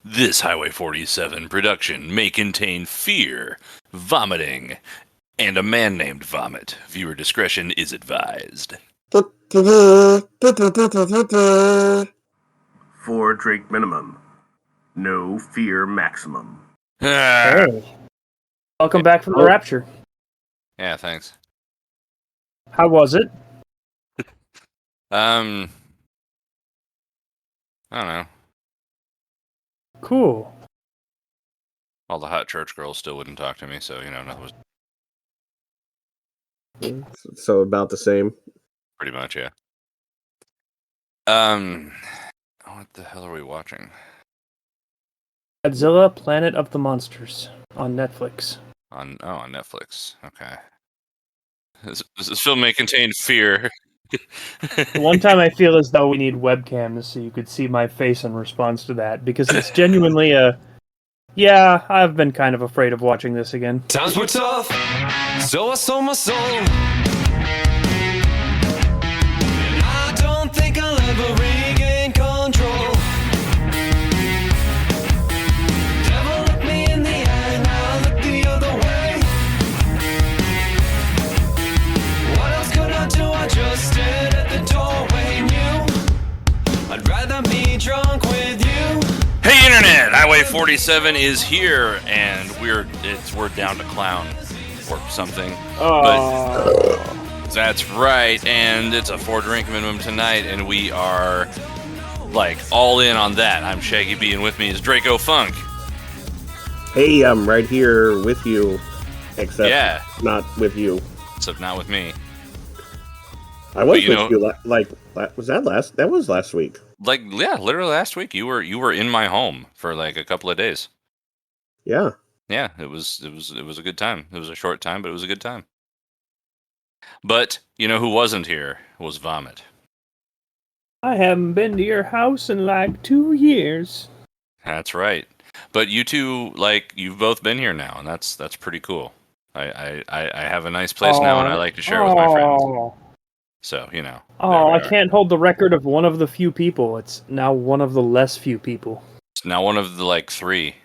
This Highway 47 production may contain fear, vomiting, and a man named Vomit. Viewer discretion is advised. 4 drink minimum. No fear maximum. Hey, welcome back from the Rapture. Yeah, thanks. How was it? I don't know. Cool. All the hot church girls still wouldn't talk to me, so, that was So about the same. pretty much, yeah. What the hell are we watching? Godzilla, Planet of the Monsters on Netflix. On Netflix. Okay. This film may contain fear. One time I feel as though we need webcams so you could see my face in response to that, because it's genuinely yeah, I've been kind of afraid of watching this again. Times were tough, so I sold my soul. And I don't think I'll ever regain control. Devil looked me in the eye, and I look the other way. What else could I do? I just stood at the doorway and knew I'd rather be drunk with you. Hey Internet! Highway 47 is here, and we're down to clown or something. But that's right, and it's a 4 drink minimum tonight, and we are like all in on that. I'm Shaggy B, and with me is Draco Funk. Hey, I'm right here with you, except not with you. Except not with me. I was with you. Was that last? That was last week. Literally last week. You were in my home for like a couple of days. Yeah. Yeah, it was a good time. It was a short time, but it was a good time. But you know who wasn't here was Vomit. I haven't been to your house in like 2 years. That's right. But you two, you've both been here now, and that's pretty cool. I have a nice place now, and I like to share it with my friends. So, I can't hold the record of one of the few people. It's now one of the less few people. It's now one of the 3.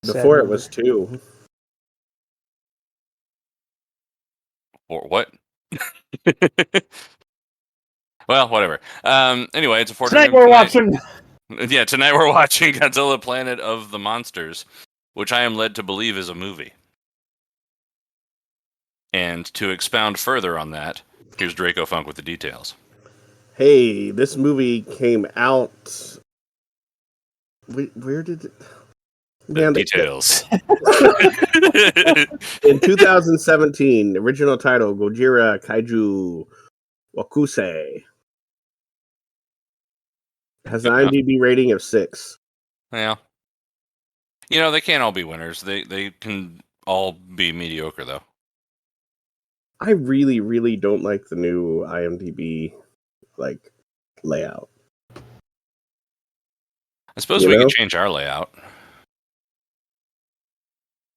Before it was 2. Or what? Well, whatever. Anyway, it's a 4 Tonight we're watching. Yeah, tonight we're watching Godzilla, Planet of the Monsters, which I am led to believe is a movie. And to expound further on that, here's Draco Funk with the details. Hey, this movie came out. Where did it? Details. In 2017, original title Gojira Kaiju Wakusei. Has an IMDb rating of 6. Yeah. They can't all be winners. They can all be mediocre, though. I really, really don't like the new IMDb layout. I suppose we could change our layout.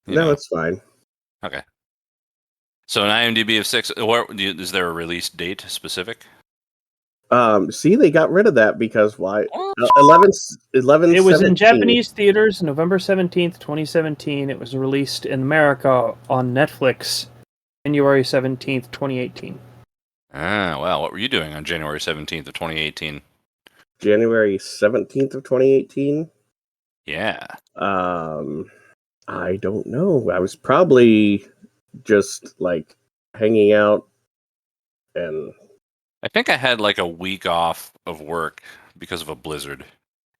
No, it's fine. Okay. So an IMDb of 6. Is there a release date specific? See, they got rid of that because why? 11. It was 17. in Japanese theaters November 17th, 2017. It was released in America on Netflix January 17th, 2018. Ah, wow. What were you doing on January 17th of 2018? January 17th of 2018? Yeah. I don't know. I was probably just hanging out, and I think I had a week off of work because of a blizzard.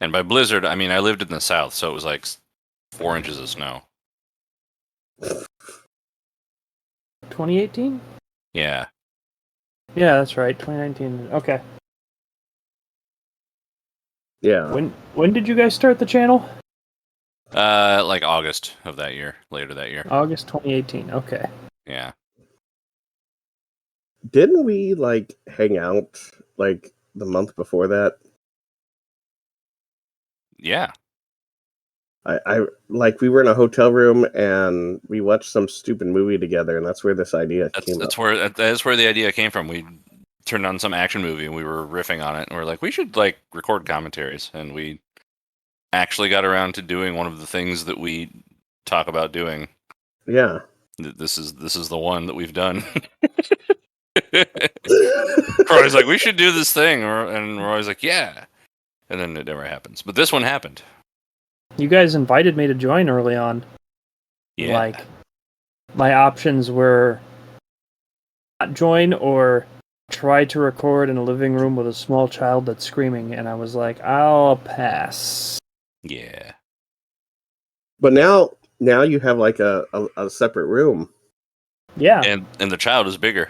And by blizzard, I mean I lived in the south, so it was 4 inches of snow. 2018? Yeah. Yeah, that's right. 2019. Okay. yeah. When did you guys start the channel? August of that year, later that year. August 2018. Okay. Yeah. Didn't we hang out the month before that? Yeah. I we were in a hotel room and we watched some stupid movie together, and that's where this idea came up. That's where the idea came from. We turned on some action movie and we were riffing on it, and we are like, we should like record commentaries, and we actually got around to doing one of the things that we talk about doing. Yeah. This is the one that we've done. Roy's like, we should do this thing, and Roy's like, yeah, and then it never happens. But this one happened. You guys invited me to join early on. Yeah. Like, my options were not join or try to record in a living room with a small child that's screaming, and I was like, I'll pass. Yeah. But now you have like a separate room. Yeah. And the child is bigger.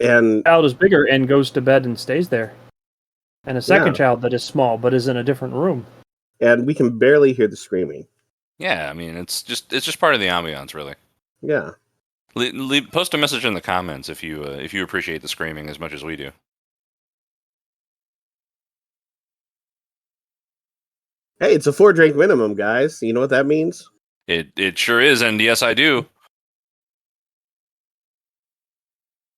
And The child is bigger and goes to bed and stays there. And a second child that is small but is in a different room. And we can barely hear the screaming. Yeah, I mean, it's just part of the ambiance, really. Yeah. Post a message in the comments if you appreciate the screaming as much as we do. Hey, it's a 4-drink minimum, guys. You know what that means? It sure is, and yes, I do.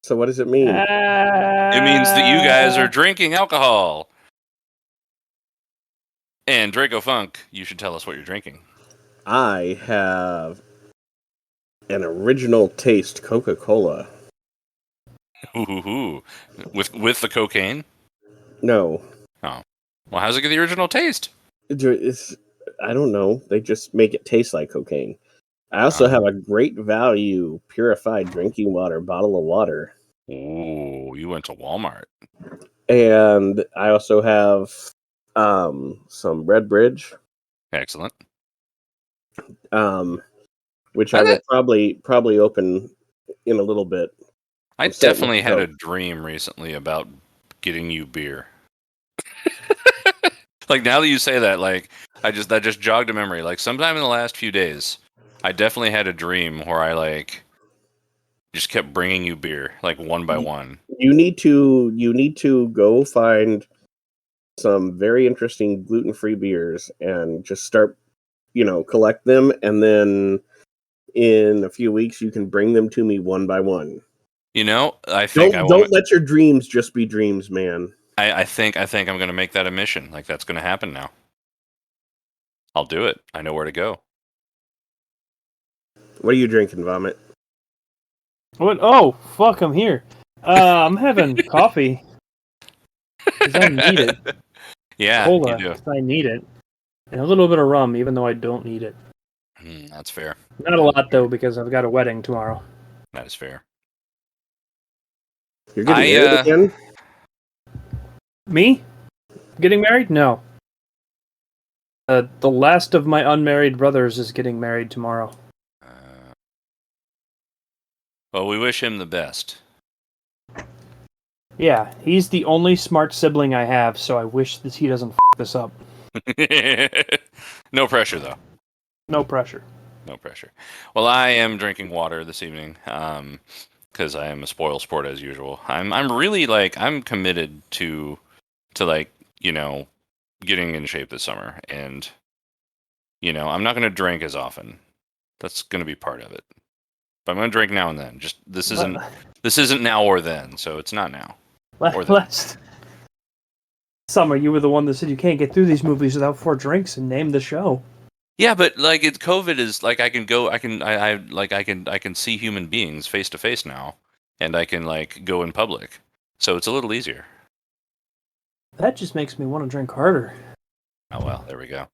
So what does it mean? It means that you guys are drinking alcohol. And Draco Funk, you should tell us what you're drinking. I have an original taste Coca-Cola. Ooh. With the cocaine? No. Oh. Well, how's it get the original taste? I don't know. They just make it taste like cocaine. I also have a great value purified drinking water bottle of water. Ooh, you went to Walmart. And I also have some Red Bridge. Excellent. Which I will probably open in a little bit. I definitely had a dream recently about getting you beer. Like, now that you say that, like, that just jogged a memory. Like, sometime in the last few days, I definitely had a dream where I, like, just kept bringing you beer, like, one by one. You need to go find some very interesting gluten-free beers and just start, collect them, and then in a few weeks you can bring them to me one by one. I think don't let your dreams just be dreams, man. I think I'm going to make that a mission. Like, that's going to happen now. I'll do it. I know where to go. What are you drinking, Vomit? What? Oh, fuck! I'm here. I'm having coffee because I need it. Yeah, Cola, you do. 'cause I need it, and a little bit of rum, even though I don't need it. That's fair. Not a lot though, because I've got a wedding tomorrow. That is fair. You're getting married again? Me? Getting married? No. The last of my unmarried brothers is getting married tomorrow. Well, we wish him the best. Yeah, he's the only smart sibling I have, so I wish that he doesn't f*** this up. No pressure, though. No pressure. No pressure. Well, I am drinking water this evening, because I am a spoil sport as usual. I'm really, like, I'm committed to like, getting in shape this summer, and I'm not going to drink as often. That's going to be part of it. But I'm going to drink now and then. Just this isn't now or then, so it's not now. Last summer, you were the one that said you can't get through these movies without 4 drinks and name the show. Yeah, but like COVID is like I can see human beings face to face now, and I can like go in public, so it's a little easier. That just makes me want to drink harder. Oh well, there we go.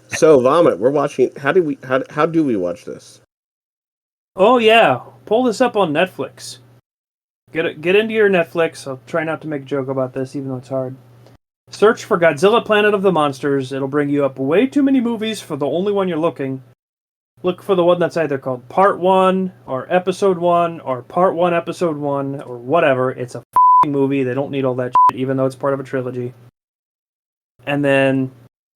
So, Vomit, we're watching. How do we watch this? Oh yeah, pull this up on Netflix. Get into your Netflix. I'll try not to make a joke about this, even though it's hard. Search for Godzilla Planet of the Monsters. It'll bring you up way too many movies for the only one you're looking. Look for the one that's either called Part 1, or Episode 1, or Part 1, Episode 1, or whatever. It's a f***ing movie. They don't need all that shit, even though it's part of a trilogy. And then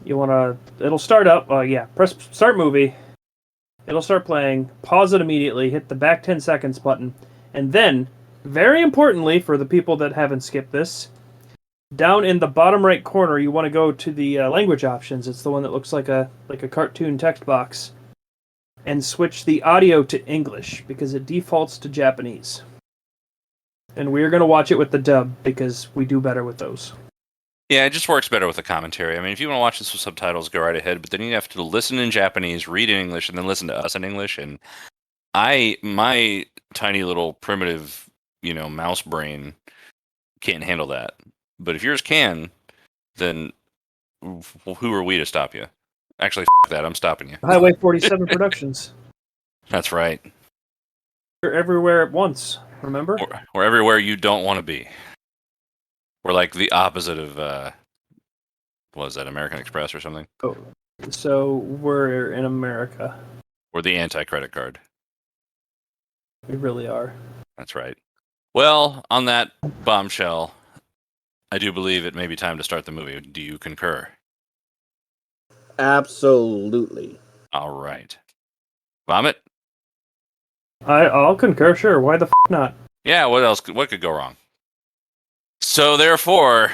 it'll start up. Press Start Movie. It'll start playing. Pause it immediately. Hit the back 10 seconds button. And then, very importantly, for the people that haven't skipped this, down in the bottom right corner, you want to go to the language options. It's the one that looks like a cartoon text box. And switch the audio to English, because it defaults to Japanese. And we're going to watch it with the dub because we do better with those. Yeah, it just works better with the commentary. I mean, if you want to watch this with subtitles, go right ahead. But then you have to listen in Japanese, read in English, and then listen to us in English. And my tiny little primitive, mouse brain can't handle that. But if yours can, then who are we to stop you? Actually, that. I'm stopping you. Highway 47 Productions. That's right. You're everywhere at once, remember? We're everywhere you don't want to be. We're like the opposite of, what was that, American Express or something? Oh, so we're in America. We're the anti-credit card. We really are. That's right. Well, on that bombshell, I do believe it may be time to start the movie. Do you concur? Absolutely. All right. Vomit? I'll concur, sure. Why the not? Yeah, what else? What could go wrong? So therefore,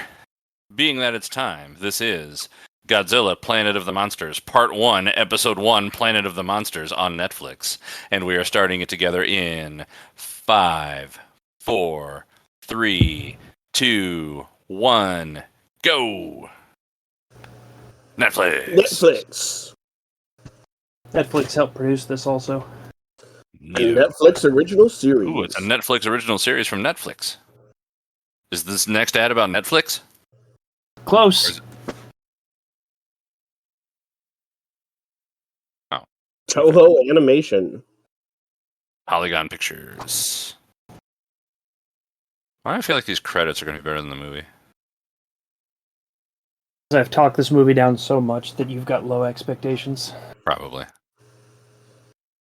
being that it's time, this is Godzilla, Planet of the Monsters, Part 1, Episode 1, Planet of the Monsters on Netflix. And we are starting it together in 5, 4, 3, 2, 1, go! Netflix! Netflix helped produce this also. A Netflix original series. Ooh, it's a Netflix original series from Netflix. Is this next ad about Netflix? Close. Oh. Toho Animation. Polygon Pictures. Why do I feel like these credits are going to be better than the movie? I've talked this movie down so much that you've got low expectations. Probably.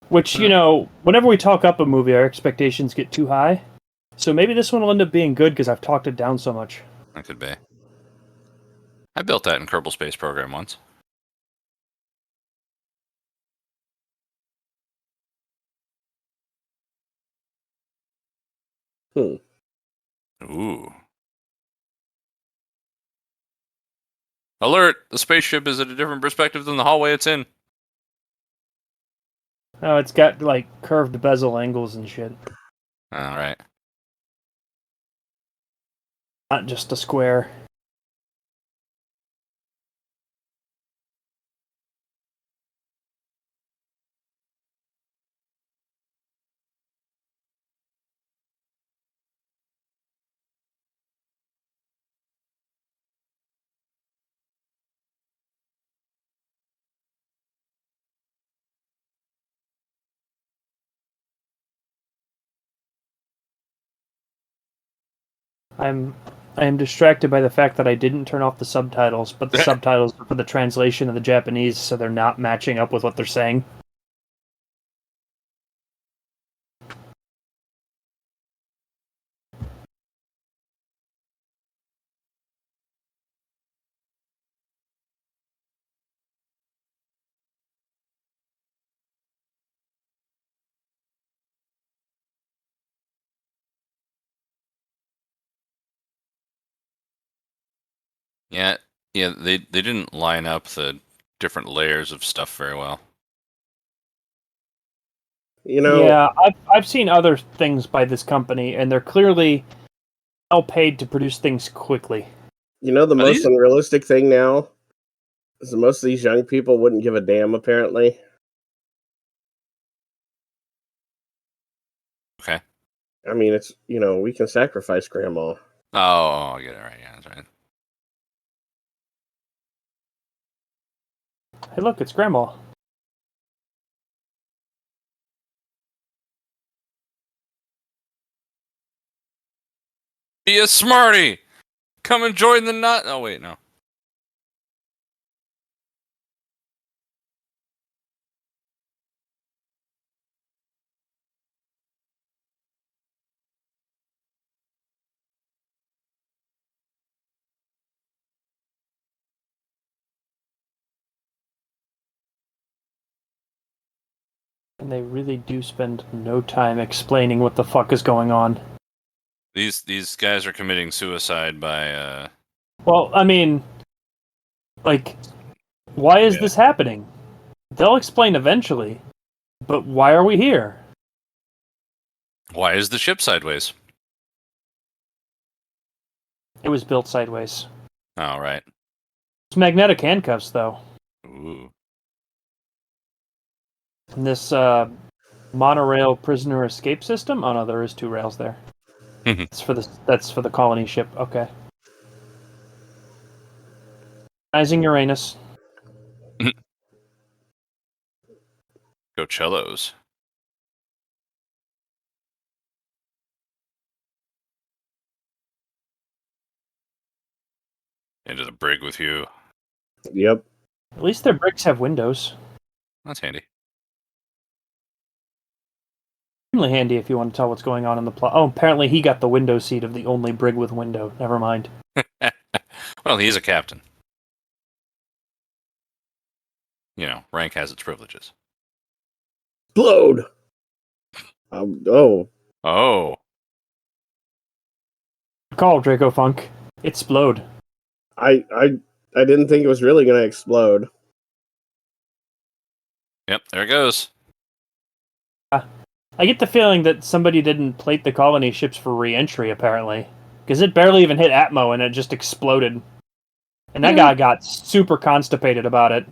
Which, whenever we talk up a movie, our expectations get too high. So maybe this one will end up being good because I've talked it down so much. That could be. I built that in Kerbal Space Program once. Ooh. Alert! The spaceship is at a different perspective than the hallway it's in. Oh, it's got, curved bezel angles and shit. Alright. Not just a square. I am distracted by the fact that I didn't turn off the subtitles, but the subtitles are for the translation of the Japanese, so they're not matching up with what they're saying. Yeah, they didn't line up the different layers of stuff very well. Yeah, I've seen other things by this company, and they're clearly well paid to produce things quickly. The most unrealistic thing now is that most of these young people wouldn't give a damn, apparently. Okay. I mean, it's, we can sacrifice grandma. Oh, I get it right. Yeah, that's right. Hey, look, it's Grandma. Be a smarty! Come and join the nut. Oh, wait, no. And they really do spend no time explaining what the fuck is going on. These guys are committing suicide by, Well, I mean, why is this happening? They'll explain eventually, but why are we here? Why is the ship sideways? It was built sideways. Oh, right. It's magnetic handcuffs, though. Ooh. And this monorail prisoner escape system. Oh no, there is 2 rails there. That's for the colony ship. Okay. Rising Uranus. Go cellos. Into the brig with you. Yep. At least their bricks have windows. That's handy. Extremely handy if you want to tell what's going on in the plot. Oh, apparently he got the window seat of the only brig with window. Never mind. Well, he's a captain. You know, rank has its privileges. Explode. Oh. Oh. Call Draco Funk. Explode. I didn't think it was really going to explode. Yep, there it goes. I get the feeling that somebody didn't plate the colony ships for re-entry, apparently. Because it barely even hit Atmo and it just exploded. And that guy got super constipated about it.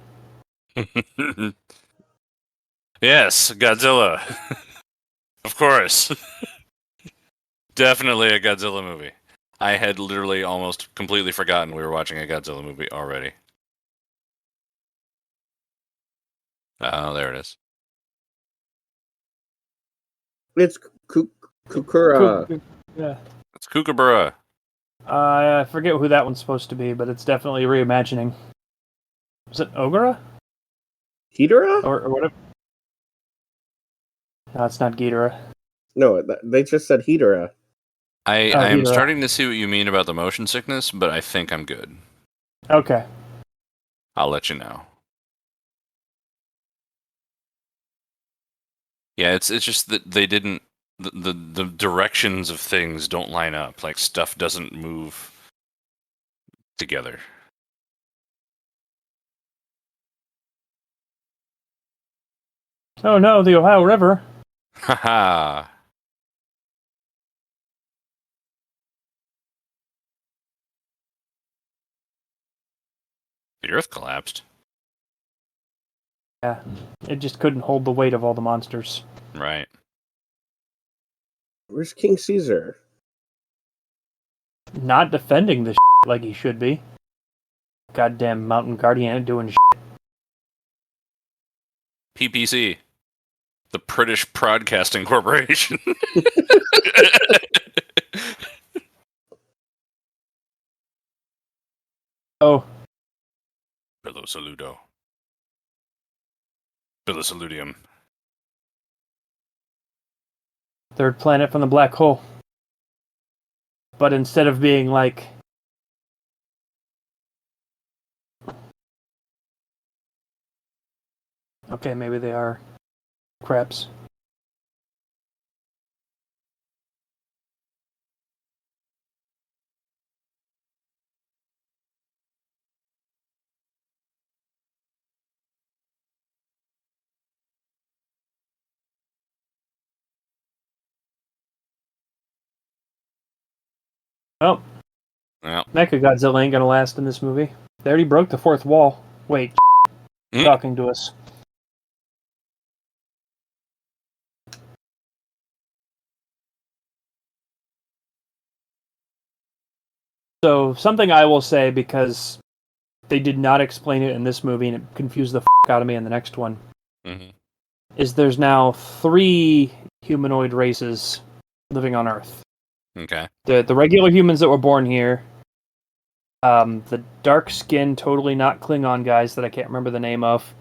Yes, Godzilla. Of course. Definitely a Godzilla movie. I had literally almost completely forgotten we were watching a Godzilla movie already. Oh, there it is. It's Kukura. Yeah. It's Kookaburra. I forget who that one's supposed to be, but it's definitely reimagining. Is it Ogura? Hidora? Or whatever? No, it's not Ghidorah. No, they just said Hidora. I am Hidora. starting to see what you mean about the motion sickness, but I think I'm good. Okay. I'll let you know. Yeah, it's just that they didn't the directions of things don't line up. Like stuff doesn't move together. Oh no, the Ohio River. Haha. The earth collapsed. Yeah, it just couldn't hold the weight of all the monsters. Right. Where's King Caesar? Not defending the like he should be. Goddamn mountain guardian ain't doing PPC. The British Broadcasting Corporation. Oh, Billo saludo. Billo saludium. third planet from the black hole. But instead of being like... Okay, maybe they are crabs. Oh, Well. Mechagodzilla ain't gonna last in this movie. They already broke the fourth wall. Wait, talking to us. So, something I will say, because they did not explain it in this movie and it confused the out of me in the next one, is there's now 3 humanoid races living on Earth. Okay. The regular humans that were born here, the dark skin, totally not Klingon guys that I can't remember the name of,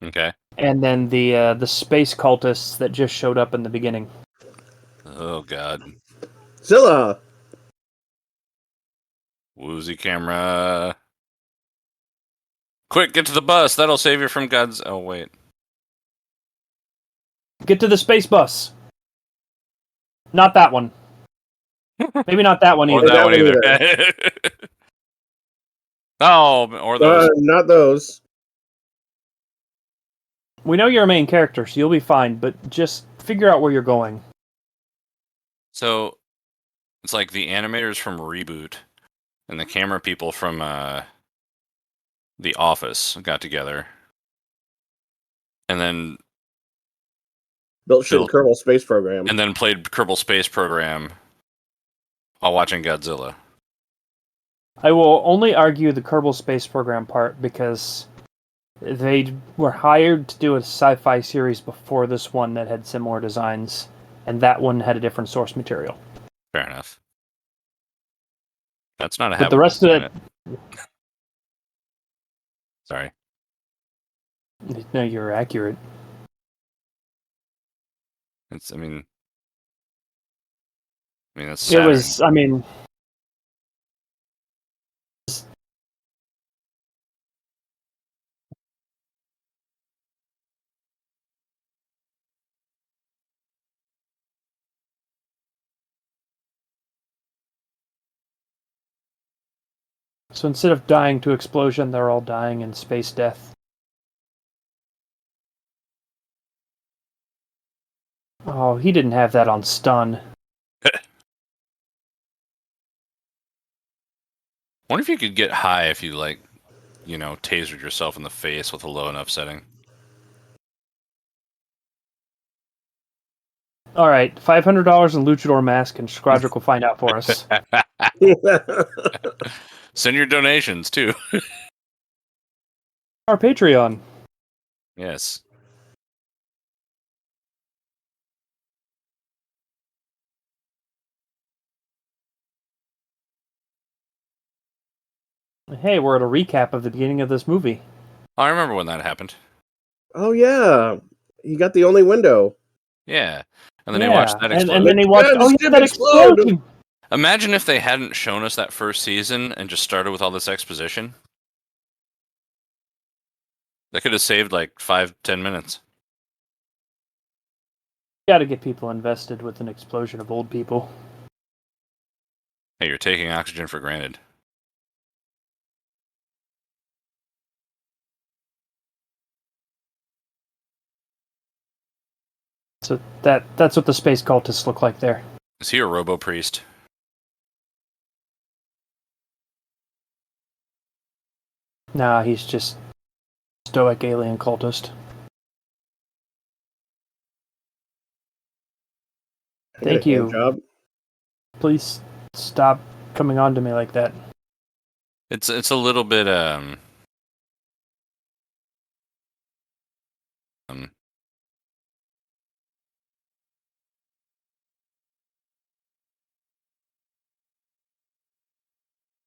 Okay. and then the space cultists that just showed up in the beginning. Oh god. Zilla! Woozy camera. Quick, get to the bus. That'll save you from God's... Oh, wait. Get to the space bus. Not that one. Maybe not that one Or either. that one either. Oh, or those. Not those. We know you're a main character, so you'll be fine, but just figure out where you're going. So, it's like the animators from Reboot and the camera people from The Office got together, and then Built Kerbal Space Program. and then played Kerbal Space Program while watching Godzilla. I will only argue the Kerbal Space Program part because they were hired to do a sci-fi series before this one that had similar designs, and that one had a different source material. Fair enough. That's not a But the rest of it... Sorry. No, you're accurate. I mean, that's Saturn. It was, I mean... So instead of dying to explosion, they're all dying in space death. Oh, he didn't have that on stun. Wonder if you could get high if you, like, tasered yourself in the face with a low enough setting. Alright, $500 in Luchador Mask, and Skrodrick will find out for us. Send your donations, too. Our Patreon. Yes. Hey, we're at a recap of the beginning of this movie. I remember when that happened. Oh, yeah. He got the only window. Yeah. And then he watched that explode. And then he watched, that explosion! Imagine if they hadn't shown us that first season and just started with all this exposition. That could have saved like 5-10 minutes. You gotta get people invested with an explosion of old people. Hey, you're taking oxygen for granted. So that's what the space cultists look like there. Is he a robo-priest? Nah, he's just stoic alien cultist. Thank you. Job. Please stop coming on to me like that. It's a little bit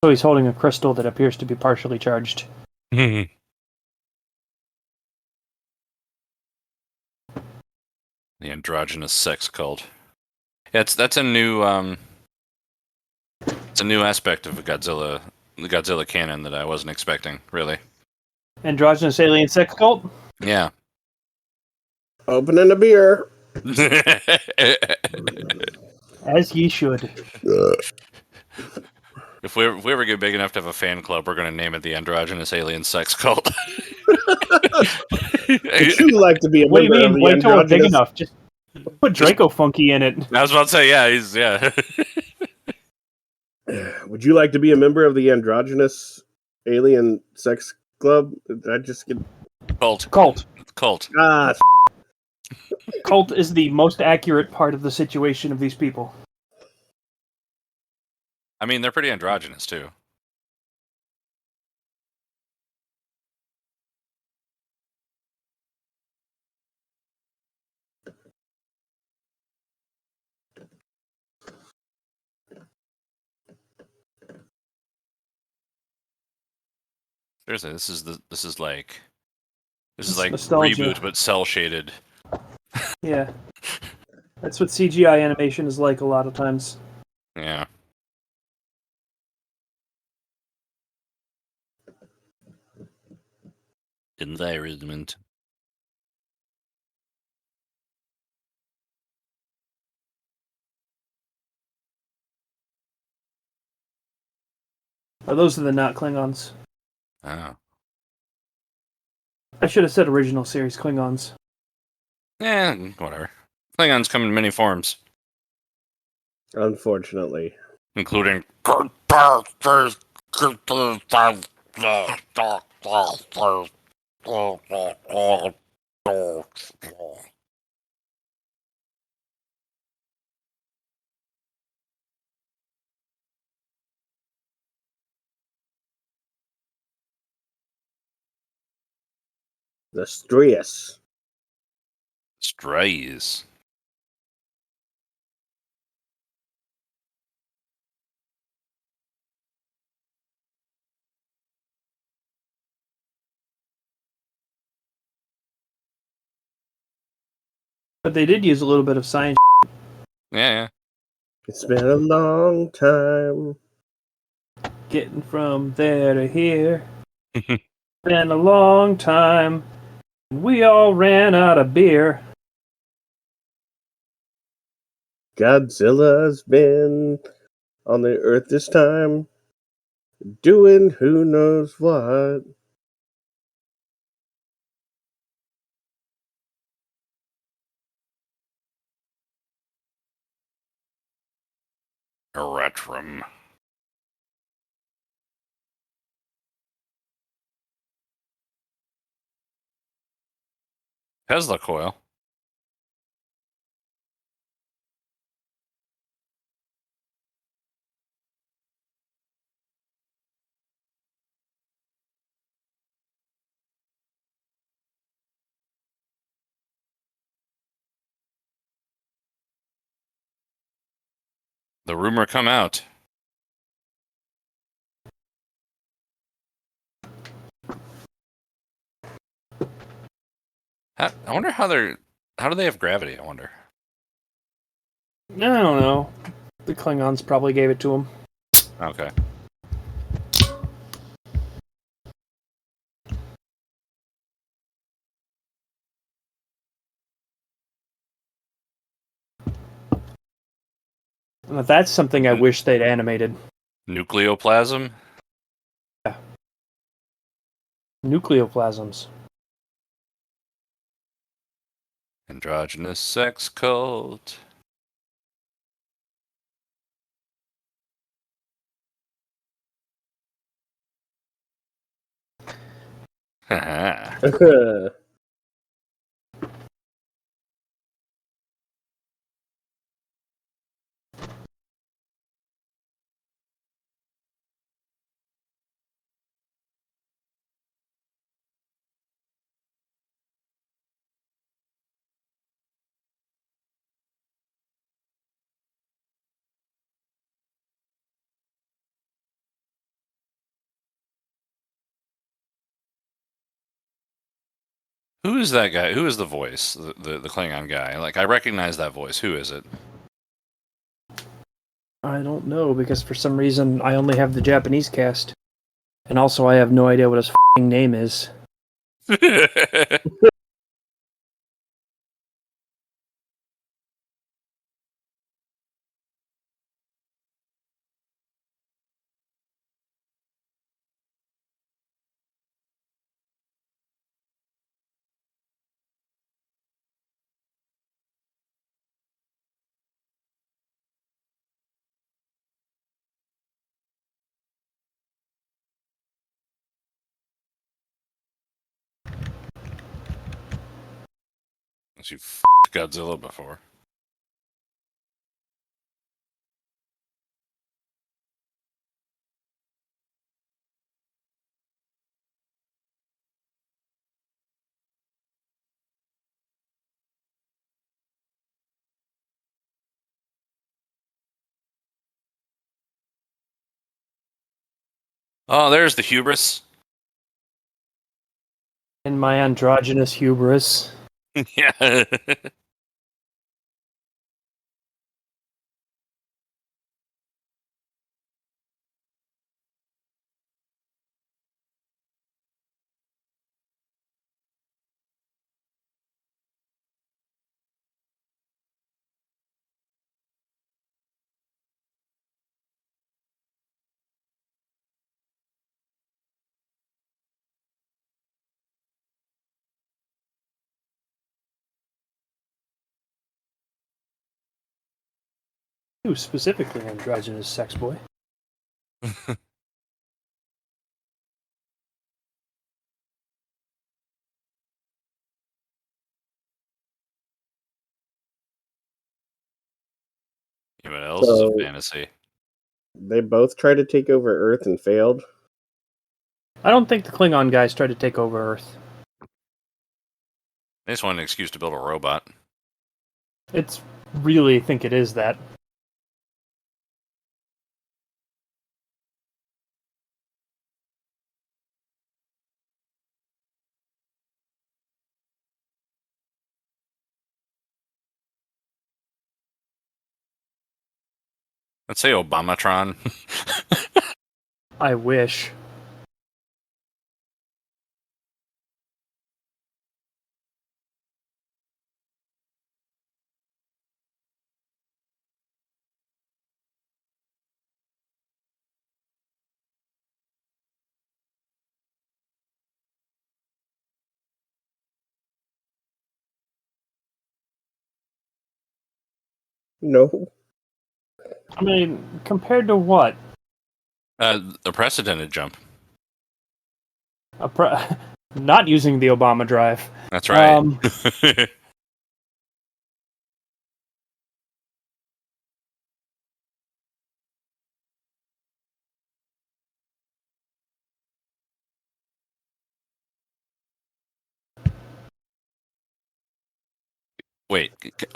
So he's holding a crystal that appears to be partially charged. The androgynous sex cult. Yeah, that's a new it's a new aspect of the Godzilla canon that I wasn't expecting, really. Androgynous alien sex cult? Yeah. Opening a beer. As ye should. If we ever get big enough to have a fan club, we're going to name it the Androgynous Alien Sex Cult. Would you like to be a What do you member of mean? the Wait till we're big androgynous... enough. Just put Draco Funky in it. I was about to say, yeah. Would you like to be a member of the androgynous alien sex club? Did I just get... Cult. Ah, Cult is the most accurate part of the situation of these people. I mean, they're pretty androgynous, too. Seriously, this is like nostalgia. Reboot, but cell shaded. Yeah. That's what CGI animation is like a lot of times. Yeah. Environment. Oh, those are the not Klingons. Oh. I should have said original series Klingons. Yeah, whatever. Klingons come in many forms, unfortunately. including The Strius. Strays. But they did use a little bit of science. Yeah, It's been a long time. Getting from there to here. yeah. Been a long time. We all ran out of beer. Godzilla's been on the Earth this time, doing who knows what. Retrum. Tesla coil. The rumor come out. I wonder how do they have gravity? I wonder. I don't know. The Klingons probably gave it to them. Okay. That's something I wish they'd animated. Nucleoplasm. Nucleoplasms. Androgynous sex cult. Haha. Who is that guy? Who is the voice? The Klingon guy? Like, I recognize that voice. Who is it? I don't know, because for some reason I only have the Japanese cast. And also I have no idea what his f***ing name is. Unless you Godzilla before. Oh, there's the hubris. And my androgynous hubris. Yeah. You specifically androgynous sex boy. What else So- is a fantasy? They both tried to take over Earth and failed. I don't think the Klingon guys tried to take over Earth. They just want an excuse to build a robot. It's really think it is that. Let's say Obamatron. I wish. No. I mean, compared to what? A precedented jump. Not using the Obama drive. That's right. Wait.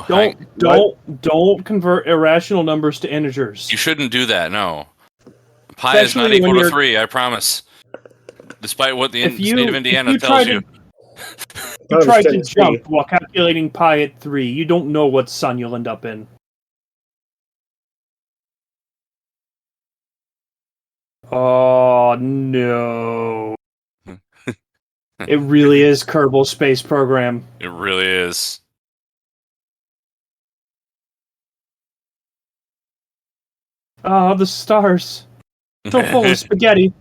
Don't convert irrational numbers to integers. You shouldn't do that, no. Pi is not Especially equal when to you're- 3, I promise. Despite what the If you- state of if Indiana you tells try you. to- You tried to Tennessee. jump while calculating pi at 3. You don't know what sun you'll end up in. Oh, no. It really is Kerbal Space Program. It really is. Oh, the stars. So full of spaghetti.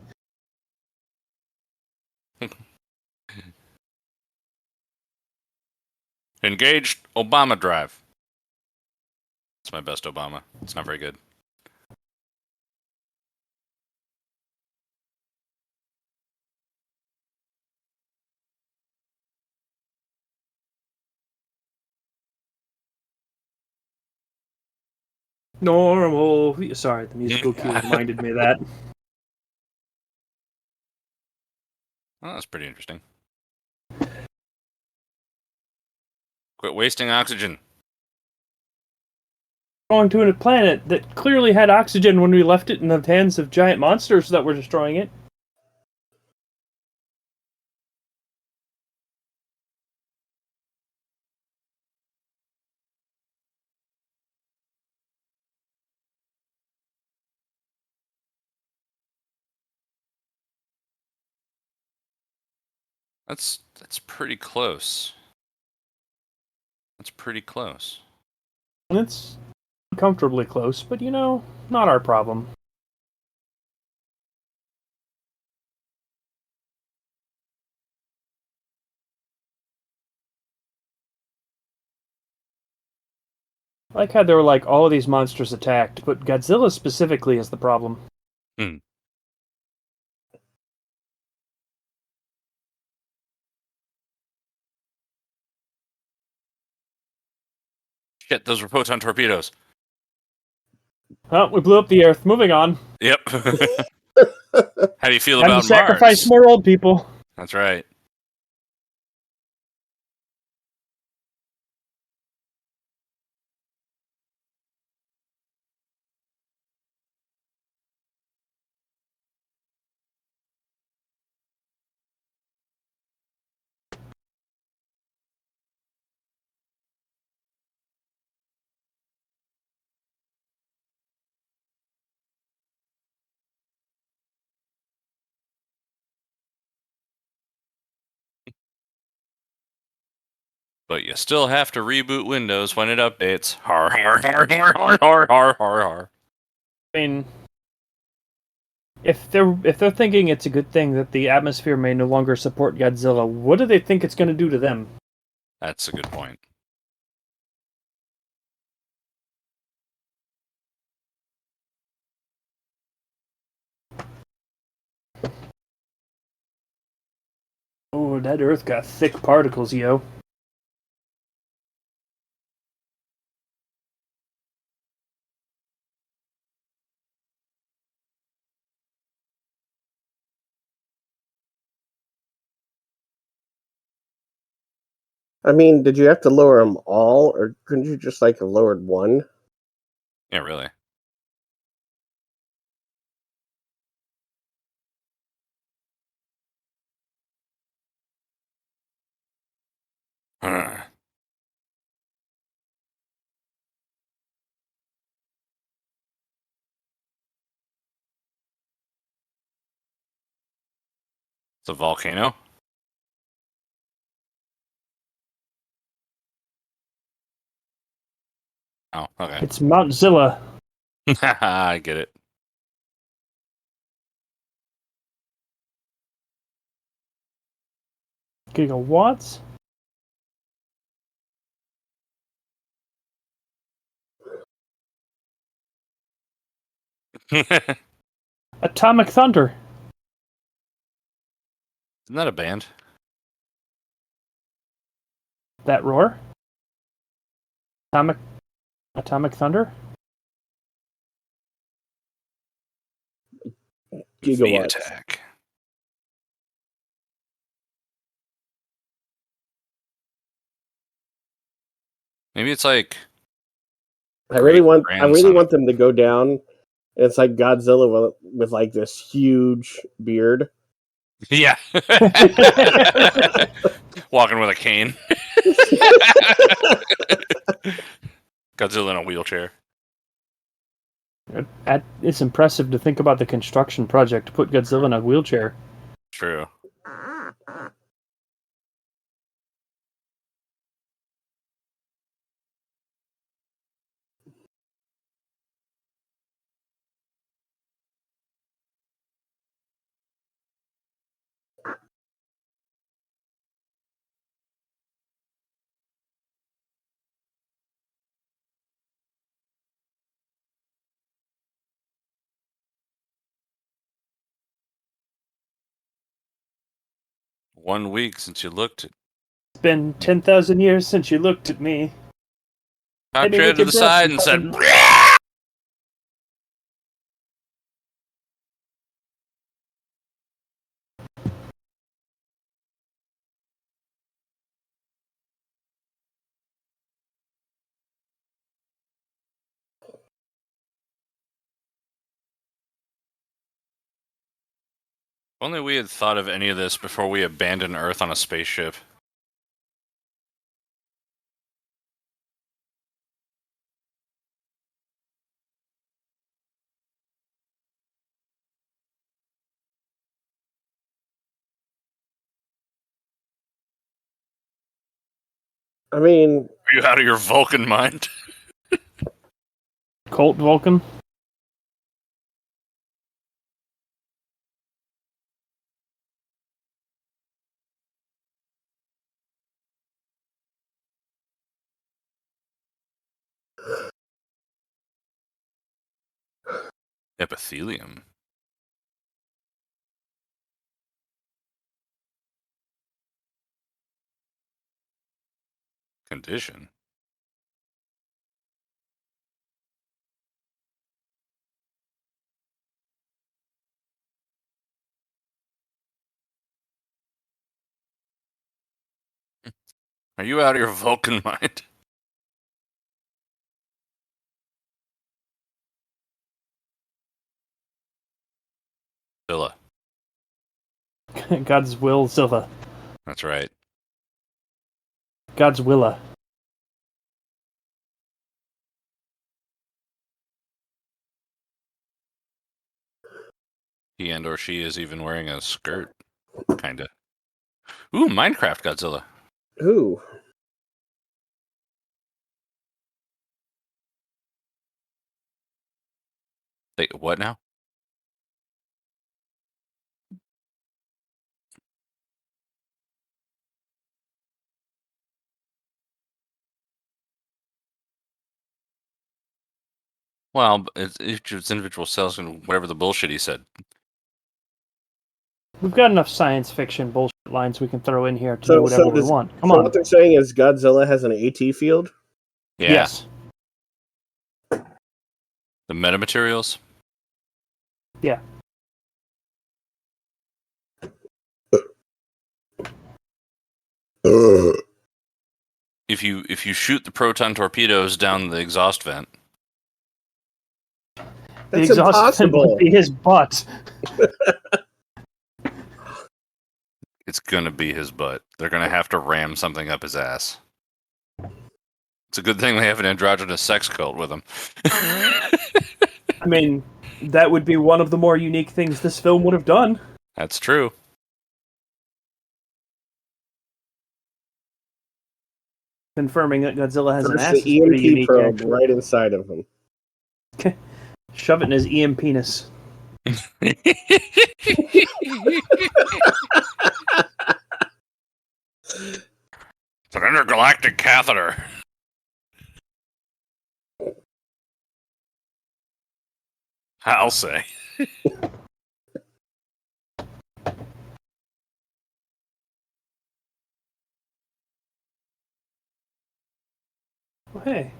Engaged Obama drive. It's my best Obama. It's not very good. Normal. Sorry, the musical cue reminded me of that. Well, that's pretty interesting. Quit wasting oxygen. Going to a planet that clearly had oxygen when we left it in the hands of giant monsters that were destroying it. That's pretty close. That's pretty close. And it's uncomfortably close, but you know, not our problem. I like how they were like, all of these monsters attacked, but Godzilla specifically is the problem. Hmm. Shit, those were proton torpedoes. Oh, we blew up the Earth. Moving on. Yep. How do you feel Time to about sacrifice Mars? more old people. That's right. But you still have to reboot Windows when it updates. Har har har har har har har har har. I mean, if they're thinking it's a good thing that the atmosphere may no longer support Godzilla, what do they think it's going to do to them? That's a good point. Oh, that Earth got thick particles, yo. I mean, did you have to lower them all, or couldn't you just like have lowered one? Yeah, really. Huh. It's a volcano? Oh, okay. It's Mount Zilla. I get it. Gigawatts? Isn't Atomic Thunder. that a band? That roar? Atomic Thunder? V Gigawatts. attack. Maybe it's like I really want grandson. them to go down. It's like Godzilla with like this huge beard. Yeah. Walking with a cane. Godzilla in a wheelchair. It's impressive to think about the construction project to put Godzilla in a wheelchair. True. One week since you looked at It's been 10,000 years since you looked at me. cocked Maybe your we head to could the draw side some and said, cards. If only we had thought of any of this before we abandoned Earth on a spaceship. I mean, Are you out of your Vulcan mind? Colt Vulcan? Epithelium. Condition. Are you out of your Vulcan mind? Villa. God's will Zilla. That's right. God's Willa. He and or she is even wearing a skirt. Kinda. Ooh, Minecraft Godzilla. who? What now? Well, it's individual cells and whatever the bullshit he said. We've got enough science fiction bullshit lines we can throw in here to do So, whatever we want. Come so on. what they're saying is Godzilla has an AT field. Yeah. Yes. The metamaterials. Yeah. if you shoot the proton torpedoes down the exhaust vent. The That's exhaust vent impossible. would be his butt. It's gonna be his butt. They're gonna have to ram something up his ass. It's a good thing they have an androgynous sex cult with him. I mean, that would be one of the more unique things this film would have done. That's true. Confirming that Godzilla has an There's ass the is pretty EMP unique. probe Actually. right inside of him. Shove it in his EM penis. It's an intergalactic catheter. I'll say. Well, hey,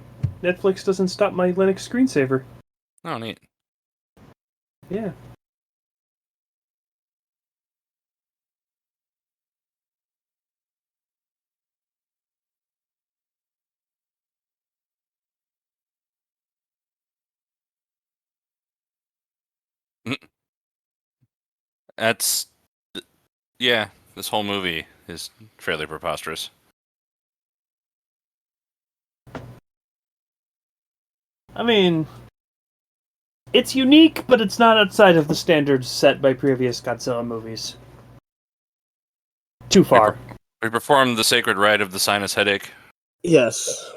Netflix doesn't stop my Linux screensaver. Oh, neat. Yeah. That's... Yeah, this whole movie is fairly preposterous. I mean, it's unique, but it's not outside of the standards set by previous Godzilla movies. Too far. We performed the sacred rite of the sinus headache. Yes.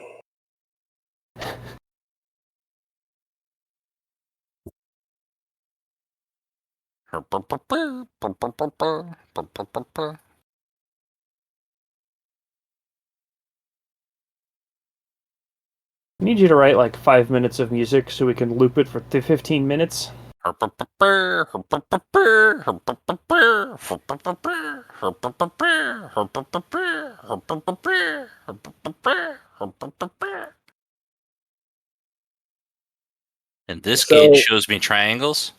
I need you to write like 5 minutes of music so we can loop it for 15 minutes. And this So- gauge shows me triangles.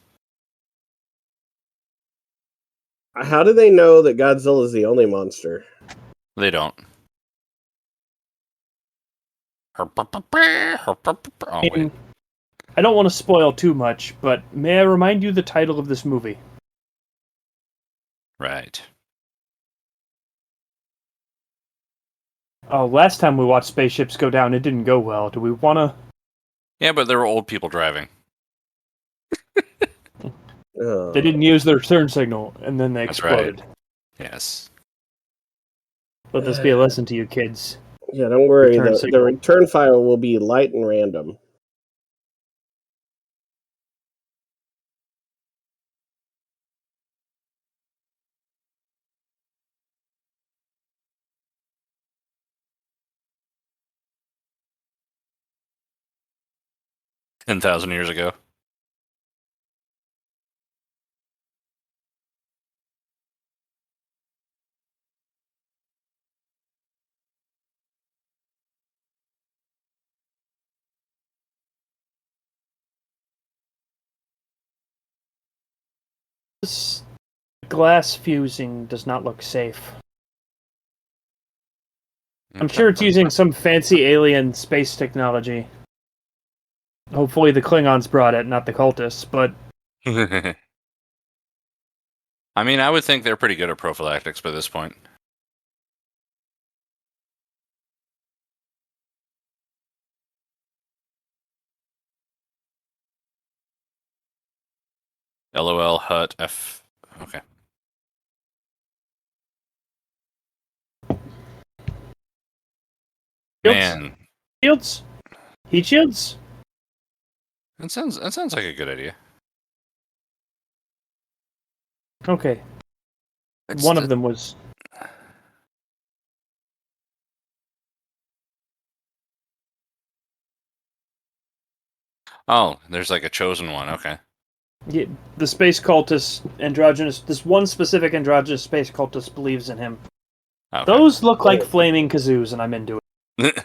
How do they know that Godzilla is the only monster? They don't. Oh, wait. I don't want to spoil too much, but may I remind you the title of this movie? Right. Oh, last time we watched spaceships go down, it didn't go well. Do we want to... Yeah, but there were old people driving. They didn't use their turn signal, and then they That's right. exploded. Yes. Let this be a lesson to you kids. Yeah, don't worry. Return The signal. return file will be light and random. Ten 10,000 years ago. This glass fusing does not look safe. I'm sure it's using some fancy alien space technology. Hopefully the Klingons brought it, not the cultists, but... I mean, I would think they're pretty good at prophylactics by this point. LOL Hut F. Okay. Man, Shields? Heat shields? that sounds like a good idea. Okay. It's One of them was... Oh, there's like a chosen one. Okay. Yeah, the space cultist, androgynous... This one specific androgynous space cultist believes in him. Okay. Those look like flaming kazoos, and I'm into it.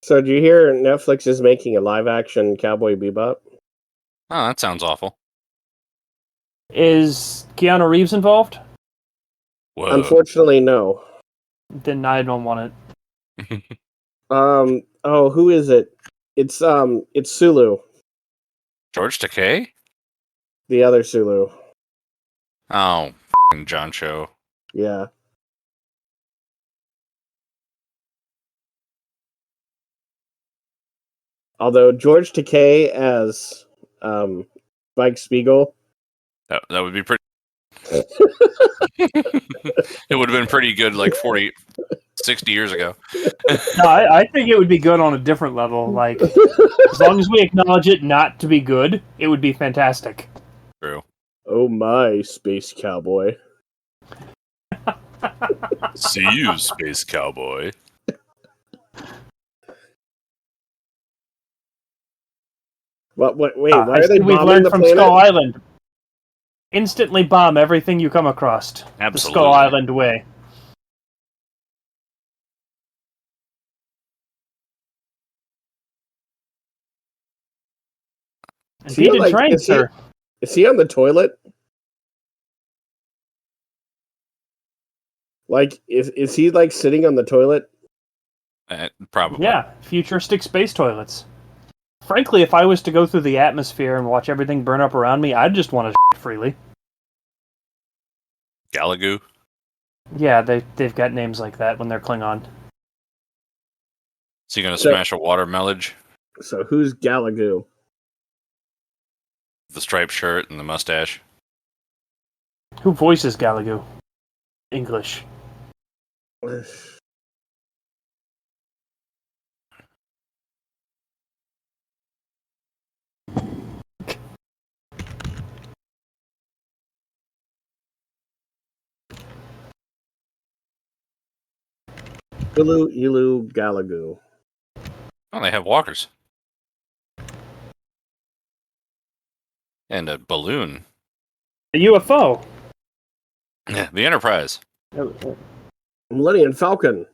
So, do you hear Netflix is making a live-action Cowboy Bebop? Oh, that sounds awful. Is Keanu Reeves involved? Whoa. Unfortunately, no. Then I don't want it. Oh, who is it? It's Sulu, George Takei? the other Sulu. Oh, John Cho. Yeah. Although George Takei as Spike Spiegel. That would be pretty. It would have been pretty good like 40, 60 years ago. No, I think it would be good on a different level. Like, as long as we acknowledge it not to be good, it would be fantastic. True. Oh my, space cowboy. See you, space cowboy. What? Wait, why I are they see we've bombing learned the from planet? Skull Island. Instantly bomb everything you come across. The Absolutely. Skull Island way. Indeed, like, train, sir. Is he on the toilet? Like, is he like sitting on the toilet? Probably. Yeah, futuristic space toilets. Frankly, if I was to go through the atmosphere and watch everything burn up around me, I'd just want to shit freely. Galagoo. Yeah, they've got names like that when they're Klingon. Is he going to smash a water mellage? So who's Galagoo? The striped shirt and the mustache. Who voices Galagoo? English. Ilu Galagoo. Oh, they have walkers. And a balloon. A UFO. Yeah, the Enterprise. Millennium Falcon.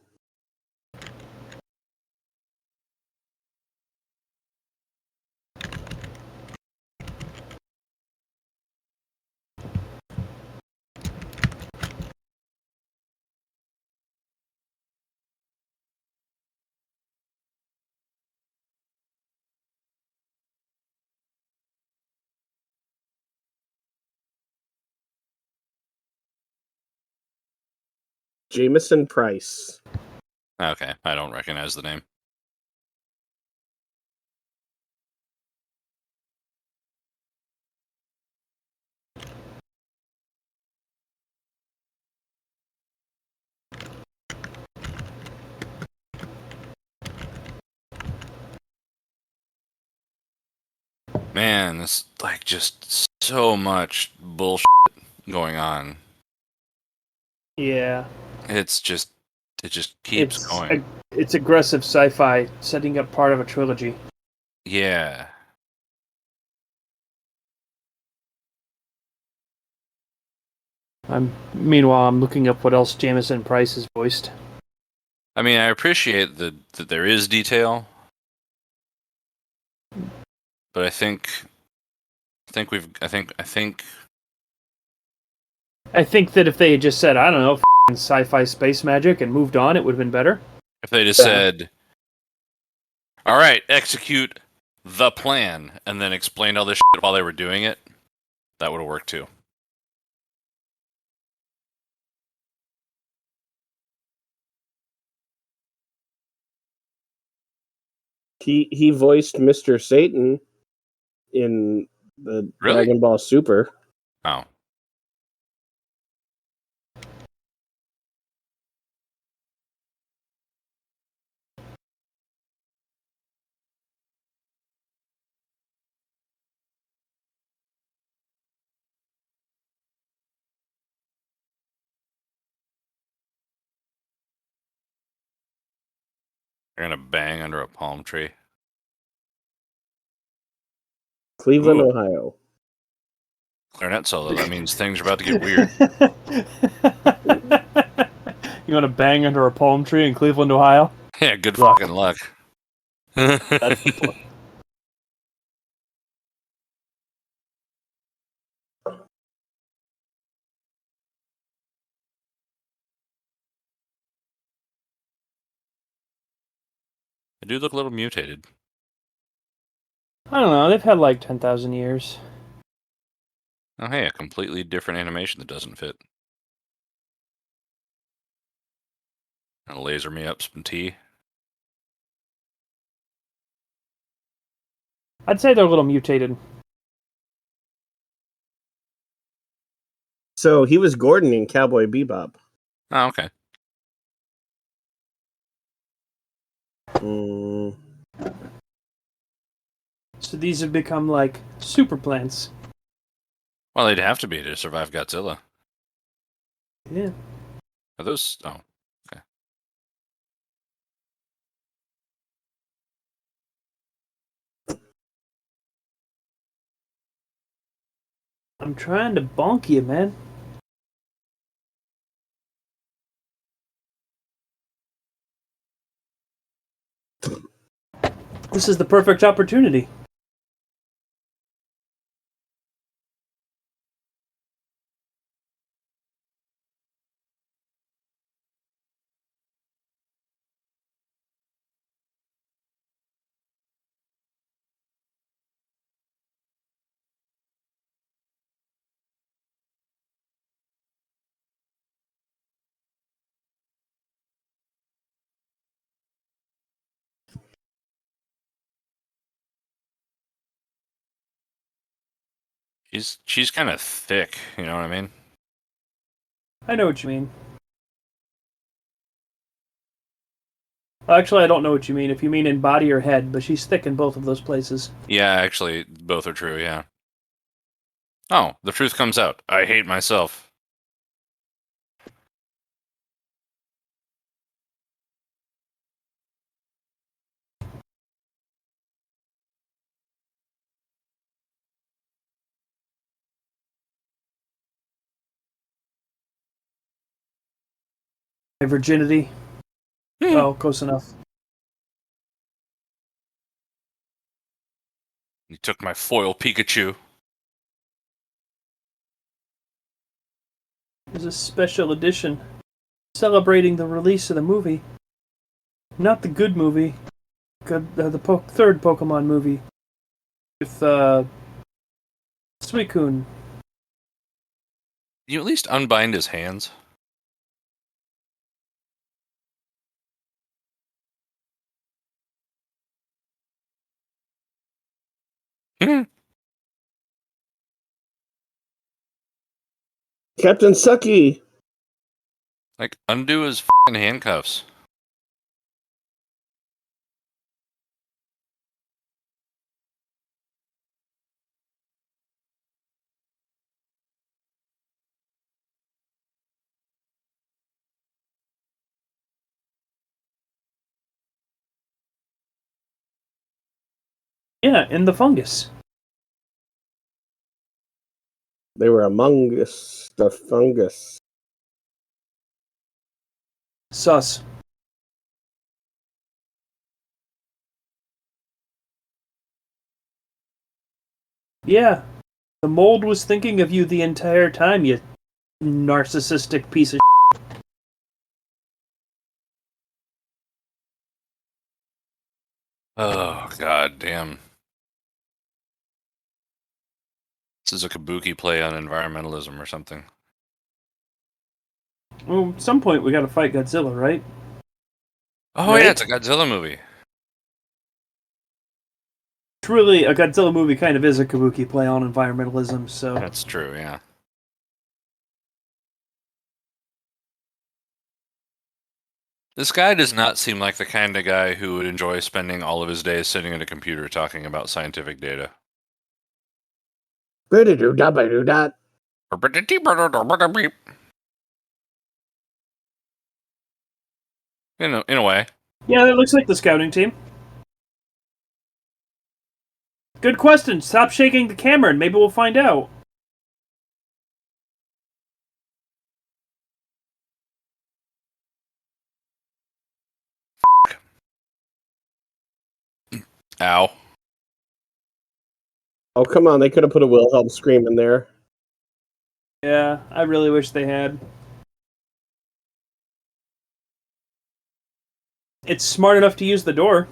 Jameson Price. Okay, I don't recognize the name. Man, there's like just so much bullshit going on. Yeah. It just keeps going. It's aggressive sci-fi, setting up part of a trilogy. Yeah. Meanwhile, I'm looking up what else Jameson Price has voiced. I mean, I appreciate that there is detail, but I think that if they had just said, I don't know, sci-fi space magic and moved on, it would have been better. if they just said, "All right, execute the plan," and then explained all this shit while they were doing it, that would have worked too. He voiced Mr. Satan in the Really? Dragon Ball Super. Oh. You're gonna bang under a palm tree. Cleveland, Ooh. Ohio. Clarinet solo. That means things are about to get weird. You want to bang under a palm tree in Cleveland, Ohio? Yeah, good Luck. fucking luck. That's They do look a little mutated. I don't know. They've had like 10,000 years. Oh, hey, a completely different animation that doesn't fit. And laser me up some tea. I'd say they're a little mutated. So he was Gordon in Cowboy Bebop. Oh, okay. Mm, So these have become like super plants. Well, they'd have to be to survive Godzilla. Yeah. Are those... Oh, okay. I'm trying to bonk you, man. This is the perfect opportunity. She's kind of thick, you know what I mean? I know what you mean. Actually, I don't know what you mean. If you mean in body or head, but she's thick in both of those places. Yeah, actually, both are true, yeah. Oh, the truth comes out. I hate myself. My virginity. Oh, close enough. You took my foil Pikachu. There's a special edition celebrating the release of the movie. Not the good movie. The third Pokemon movie. With, Suicune. You at least unbind his hands. Captain Sucky. Like, undo his f***ing handcuffs. Yeah, in the fungus. They were among us, the fungus. Sus. Yeah. The mold was thinking of you the entire time, you narcissistic piece of Oh, god damn. This is a kabuki play on environmentalism or something. Well, at some point we gotta fight Godzilla, right? Oh, Right? yeah, it's a Godzilla movie. It's really, a Godzilla movie kind of is a kabuki play on environmentalism, so... That's true, yeah. This guy does not seem like the kind of guy who would enjoy spending all of his days sitting at a computer talking about scientific data. Ba-da-doo-da-ba-doo-da. In a way. Yeah, that looks like the scouting team. Good question. Stop shaking the camera and maybe we'll find out. Ow. Oh, come on. They could have put a Wilhelm scream in there. Yeah, I really wish they had. It's smart enough to use the door.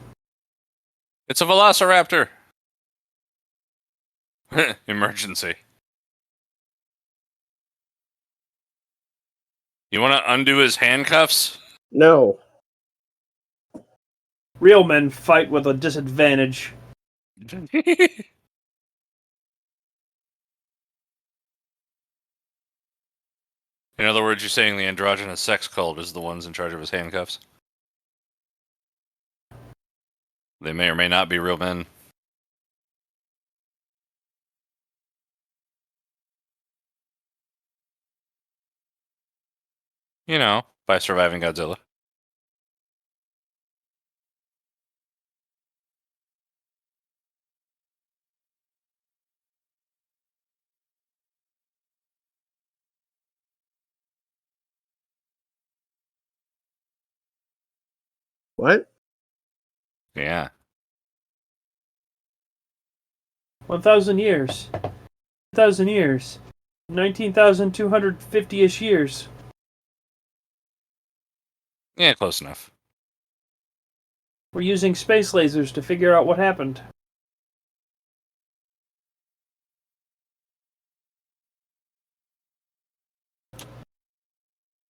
It's a velociraptor. Emergency. You want to undo his handcuffs? No. Real men fight with a disadvantage. In other words, you're saying the androgynous sex cult is the ones in charge of his handcuffs? They may or may not be real men. You know, by surviving Godzilla. What? Yeah. 1,000 years. 1,000 years. 19,250-ish years. Yeah, close enough. We're using space lasers to figure out what happened.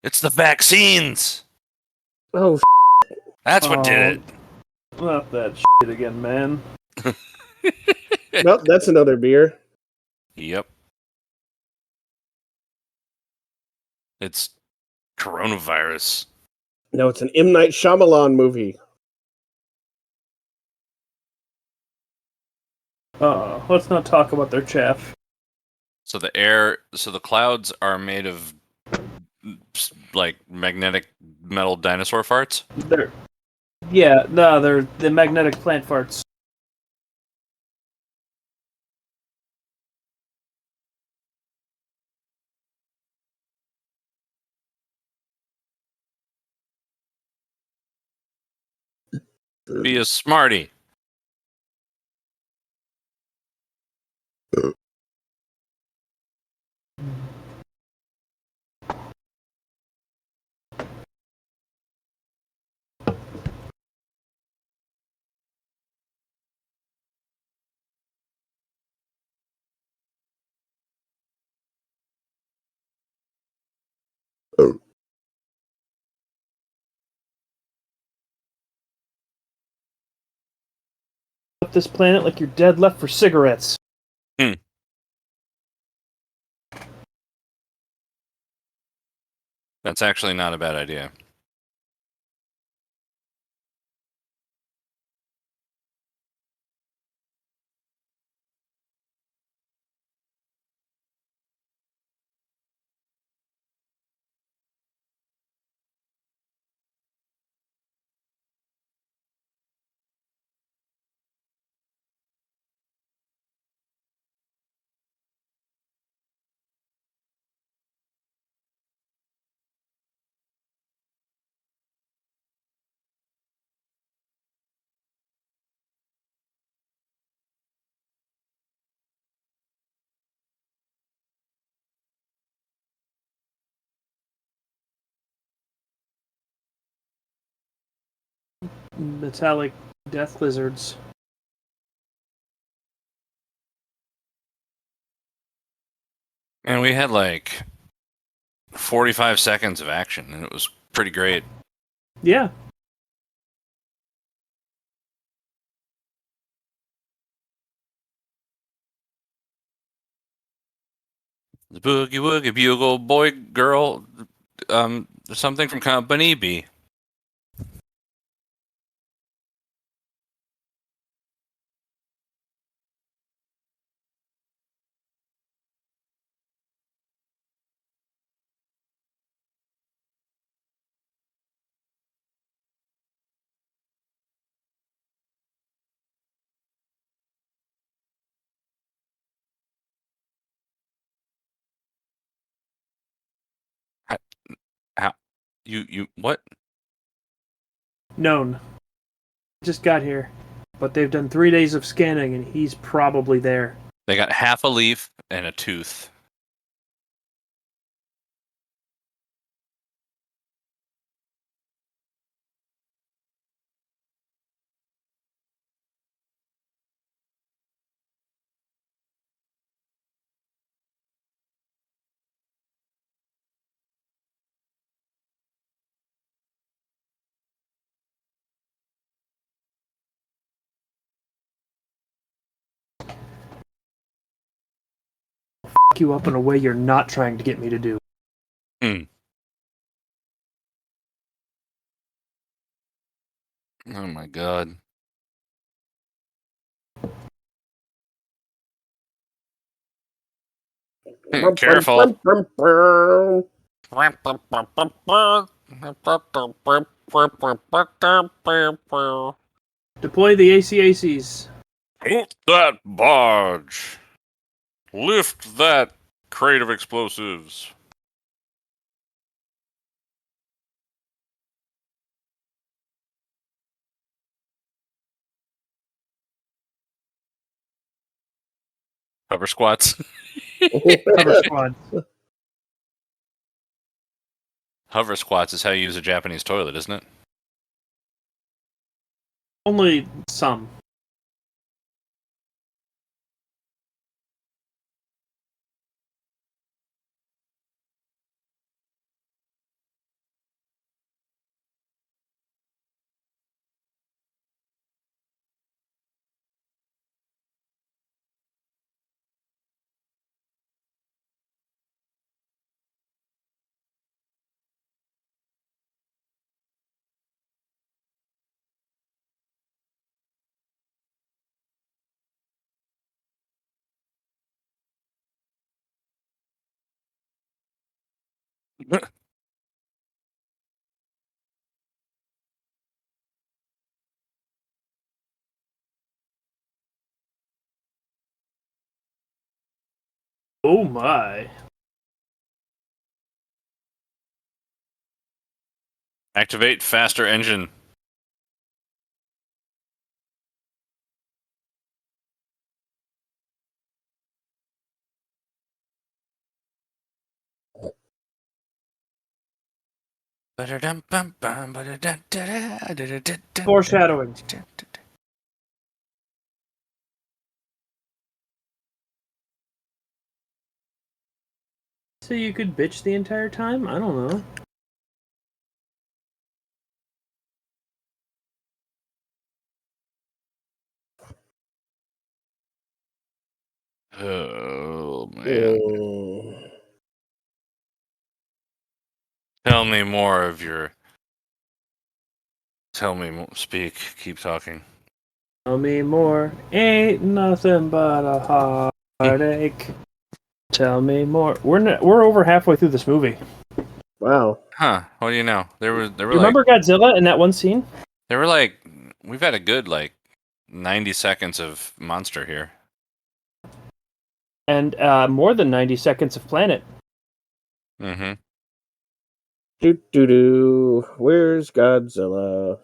It's the vaccines! Oh, That's what did it. Not that shit again, man. well, that's another beer. Yep. It's coronavirus. No, it's an M. Night Shyamalan movie. Let's not talk about their chaff. So the clouds are made of like magnetic metal dinosaur farts? They're the magnetic plant farts. Be a smarty. Up this planet like you're dead left for cigarettes. That's actually not a bad idea. Metallic death lizards. And we had like 45 seconds of action, and it was pretty great. Yeah. The boogie woogie bugle boy girl, something from Company B. How you what? Known. Just got here. But they've done 3 days of scanning and he's probably there. They got half a leaf and a tooth. fuck you up in a way you're not trying to get me to do. Hmm. Oh my god. Careful. Deploy the ACACs. Halt that barge. Lift that crate of explosives. Hover squats. Cover squad. Hover squats is how you use a Japanese toilet, isn't it? Only some. Oh my. Activate faster engine. Foreshadowing. So you could bitch the entire time? I don't know. Oh man. Mm. Tell me more of your. Tell me more. Speak. Keep talking. Tell me more. Ain't nothing but a heartache. Tell me more. We're over halfway through this movie. Wow. Huh? What do you know? There were You like remember Godzilla in that one scene? we've had a good 90 seconds of monster here. And more than 90 seconds of planet. Mm-hmm. Do. Where's Godzilla?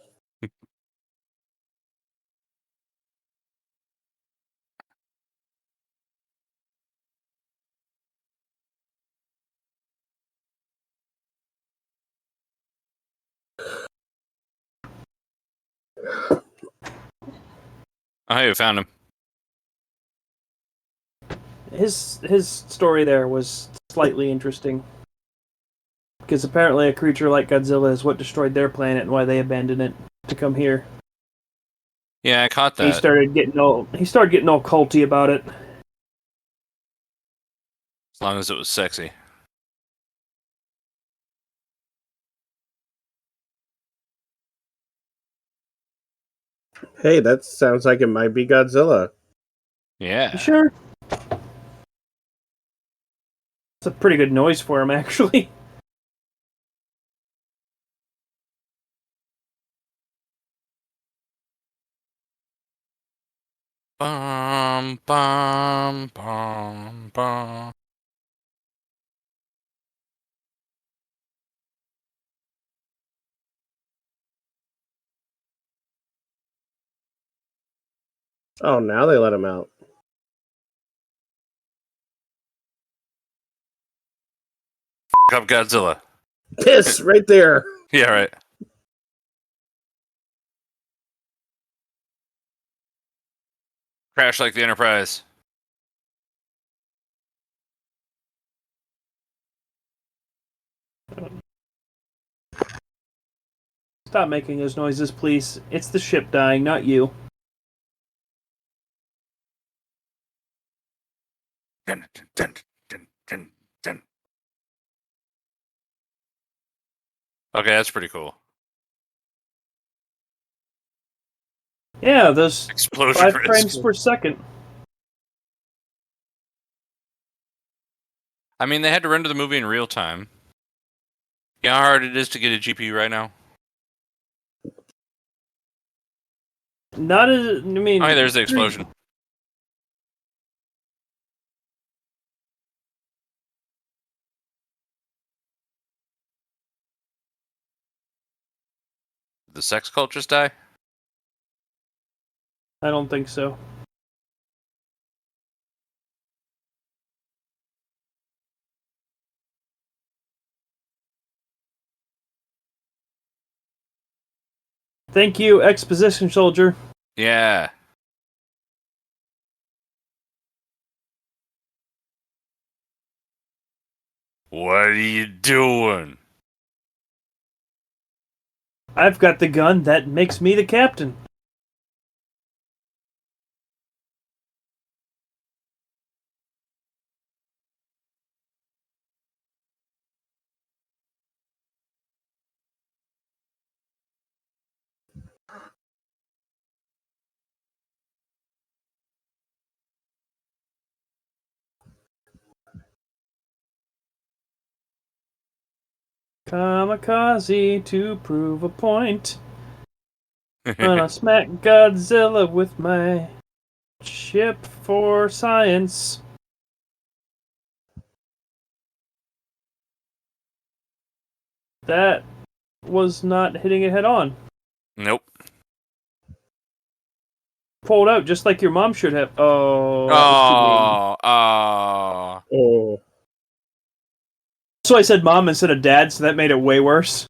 Oh, you found him. His story there was slightly interesting. Because apparently a creature like Godzilla is what destroyed their planet and why they abandoned it to come here. Yeah, I caught He that. started getting all culty about it. As long as it was sexy. Hey, that sounds like it might be Godzilla. Yeah. You sure? It's a pretty good noise for him, actually. Bum bum bum bum. Oh, now they let him out. Up Godzilla. This right there. Yeah, right. Crash like the Enterprise. Stop making those noises, please. It's the ship dying, not you. Dun, dun, dun, dun, Okay, that's pretty cool. Yeah, those Explosion 5 risk. frames per second. I mean, they had to render the movie in real time. You know how hard it is to get a GPU right now? Not as I mean. Oh, hey, there's the explosion. Did the sex cult just die? I don't think so. Thank you, exposition soldier. Yeah. What are you doing? I've got the gun that makes me the captain. Kamikaze to prove a point. Gonna smack Godzilla with my chip for science. That was not hitting it head on. Nope. Pulled out just like your mom should have. Oh, that was too mean. Oh. Oh, So I said mom instead of dad, so that made it way worse.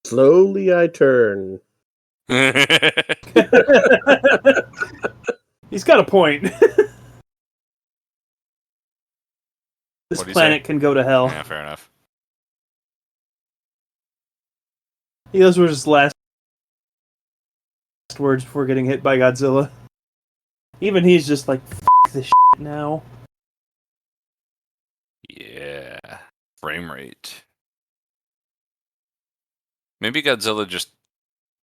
slowly I turn. He's got a point. This What'd he planet say? can go to hell. Yeah, fair enough. Those were his last words before getting hit by Godzilla. Even he's just like, F this shit now. Yeah. Frame rate. Maybe Godzilla just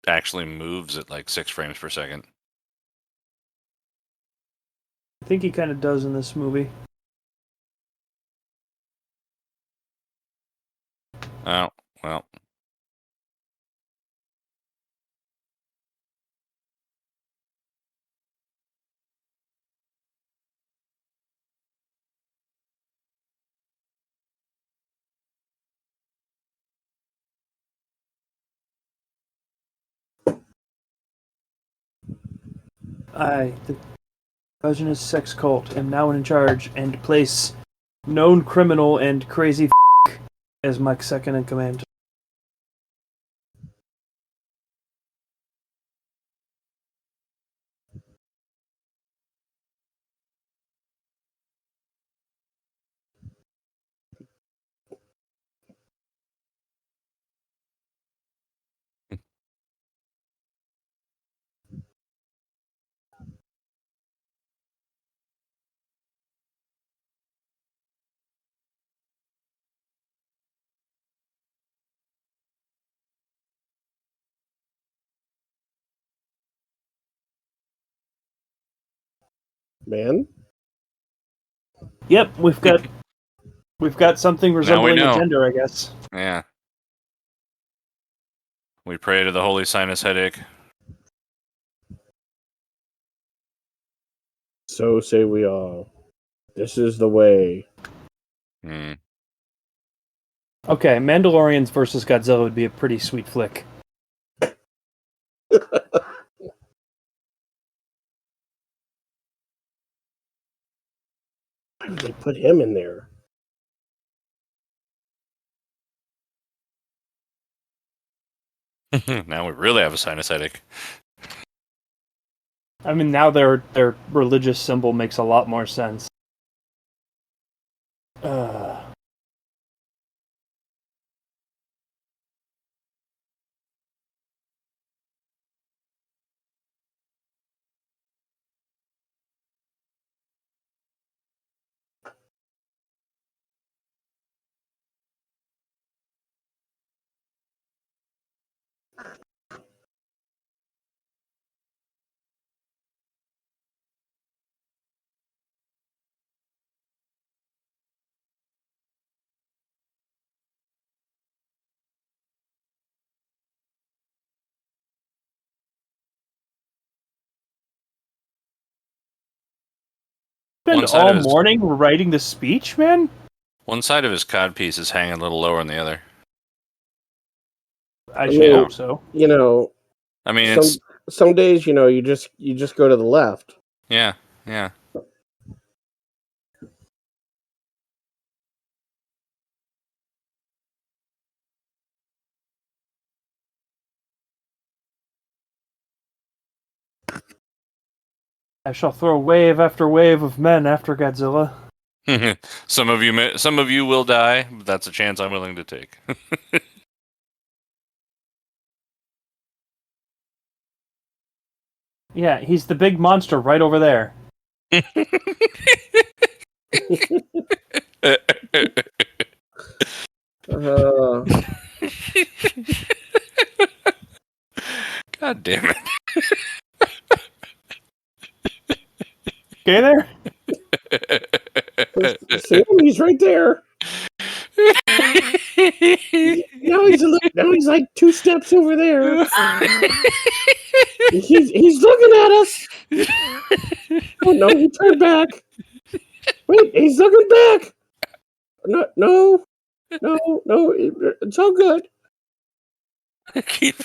actually moves at like 6 frames per second. I think he kind of does in this movie. Oh, well. I, the Belgian sex cult, am now in charge and place known criminal and crazy as my second in command. Man? Yep, we've got something resembling a know. gender, I guess. Yeah. We pray to the holy sinus headache. So say we all. This is the way. Hmm. Okay, Mandalorians versus Godzilla would be a pretty sweet flick. Why did they put him in there? Now we really have a sinus headache. I mean, now their religious symbol makes a lot more sense. Spend One side all of his morning writing the speech, man? one side of his codpiece is hanging a little lower than the other. I I should mean, hope so. You know, I mean, it's some days, you just go to the left. yeah. I shall throw wave after wave of men after Godzilla. some of you will die, but that's a chance I'm willing to take. Yeah, he's the big monster right over there. Uh, God damn it. Okay there? see him? He's right there. Now he's like 2 steps over there. He's looking at us. Oh no, he turned back. Wait, he's looking back. No. It's all good. keep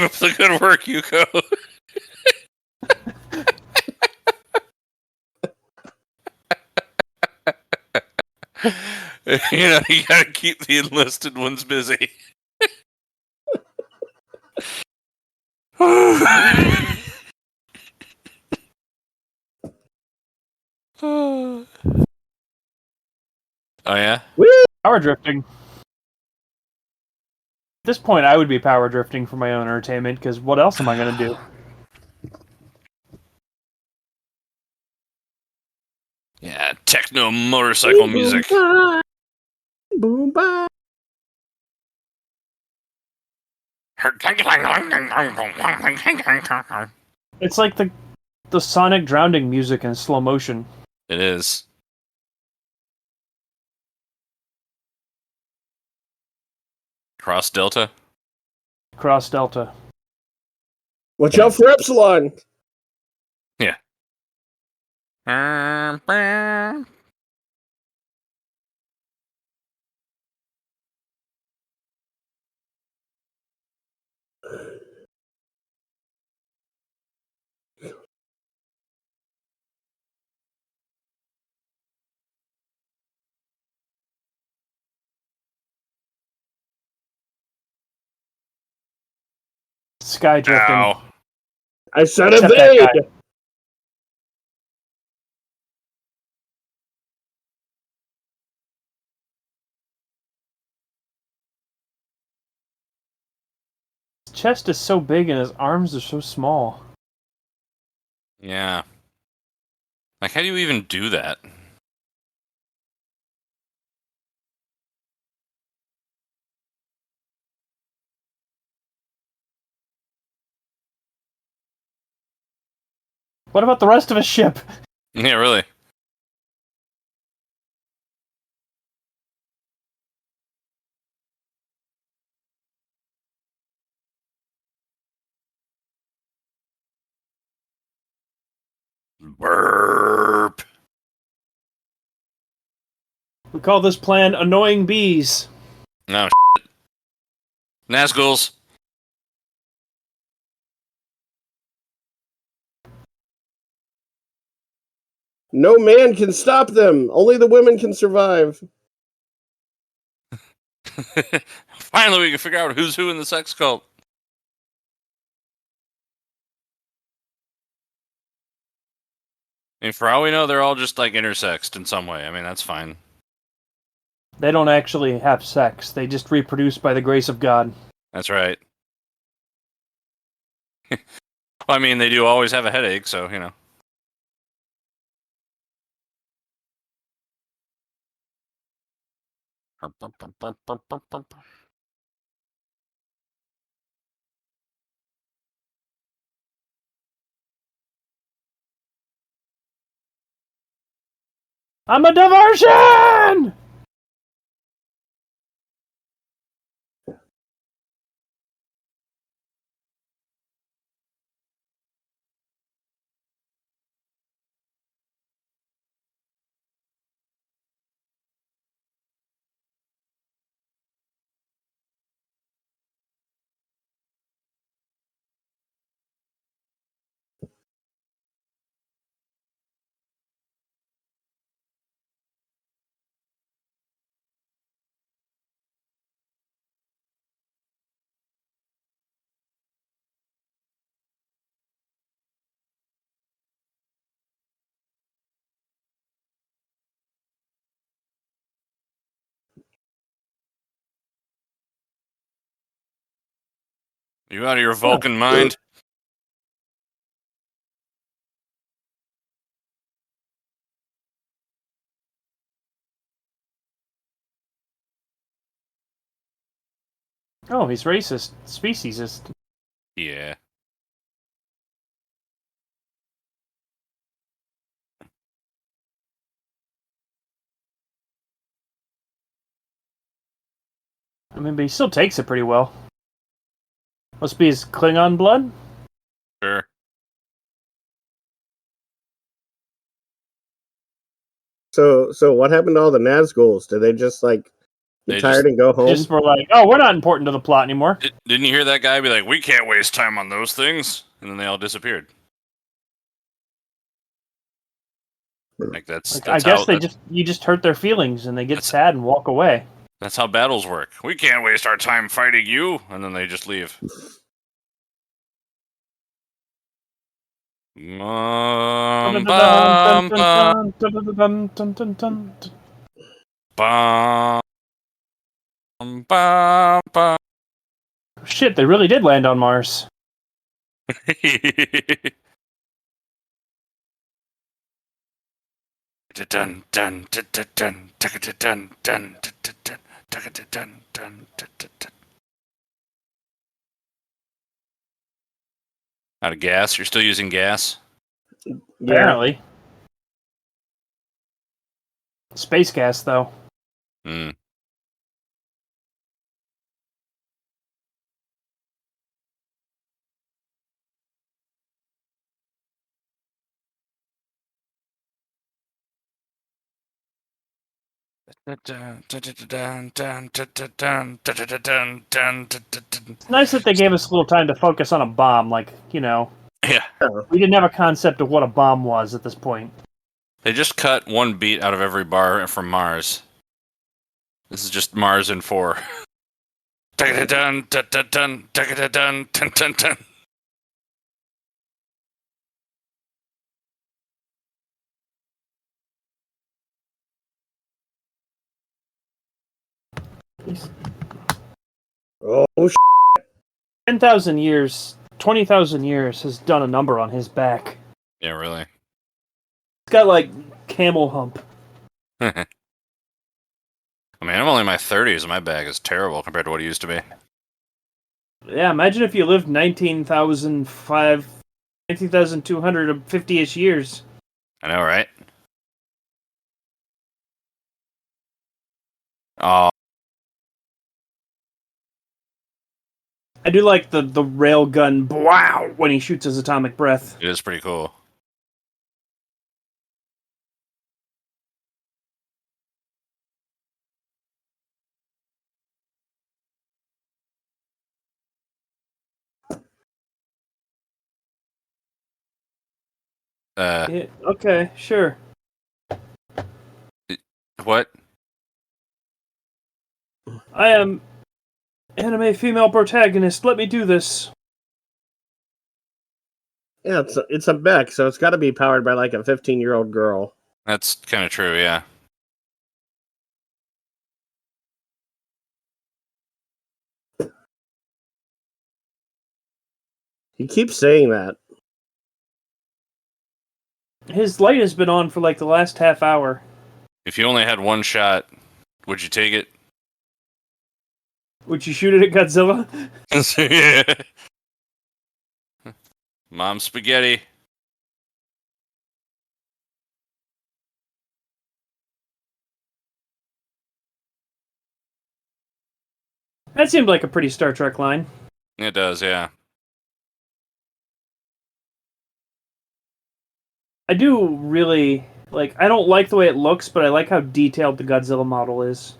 up the good work, Yuko. You gotta keep the enlisted ones busy. Oh yeah? Power drifting. At this point, I would be power drifting for my own entertainment, because what else am I going to do? Yeah, techno motorcycle music. Boom, bye. It's like the Sonic drowning music in slow motion. It is. Cross Delta? Cross Delta. Watch out for Epsilon. Yeah. Sky drifting. Ow. I said Except that evade. guy. His chest is so big and his arms are so small. Yeah. Like, how do you even do that? What about the rest of his ship? Yeah, really. Burp. We call this plan Annoying Bees. No, Nazguls. No man can stop them. Only the women can survive. Finally, we can figure out who's who in the sex cult. I mean, for all we know, they're all just, like, intersexed in some way. I mean, that's fine. They don't actually have sex. They just reproduce by the grace of God. That's right. Well, I mean, they do always have a headache, so, you know. I'm a diversion! You out of your Vulcan mind? Oh, he's racist. Speciesist. Yeah. I mean, but he still takes it pretty well. Must be his Klingon blood? Sure. So what happened to all the Nazguls? Did they just like They get tired just- and go home? Just were like, oh, we're not important to the plot anymore. Didn't you hear that guy be like, "We can't waste time on those things," and then they all disappeared. Like that's Like, that's I guess how they you just hurt their feelings and they get sad and walk away. that's how battles work. We can't waste our time fighting you, and then they just leave. Bum, bum, bum, bum, bum, bum. Shit, they really did land on Mars. Dun, dun, dun, dun, dun, dun, dun, dun, dun, dun, dun, dun, dun, dun. Out of gas? You're still using gas? Yeah. Apparently. Space gas, though. Hmm. It's nice that they gave us a little time to focus on a bomb. Like, Yeah, we didn't have a concept of what a bomb was at this point. they just cut one beat out of every bar from Mars. This is just Mars in 4. Oh, 10,000 years, 20,000 years has done a number on his back. Yeah, really. It's got, like, camel hump. I mean, I'm only in my 30s and my back is terrible compared to what it used to be. Yeah, imagine if you lived 19,250-ish years. I know, right? Oh, I do like the railgun wow when he shoots his atomic breath. it is pretty cool. Yeah, okay, sure. What? I am anime female protagonist. Let me do this. yeah, it's a mech, so it's got to be powered by like a 15-year-old girl. That's kind of true, yeah. He keeps saying that. His light has been on for like the last half hour. If you only had one shot, would you take it? Would you shoot it at Godzilla? Yeah. Mom spaghetti. That seemed like a pretty Star Trek line. It does, yeah. I do really like. I don't like the way it looks, but I like how detailed the Godzilla model is.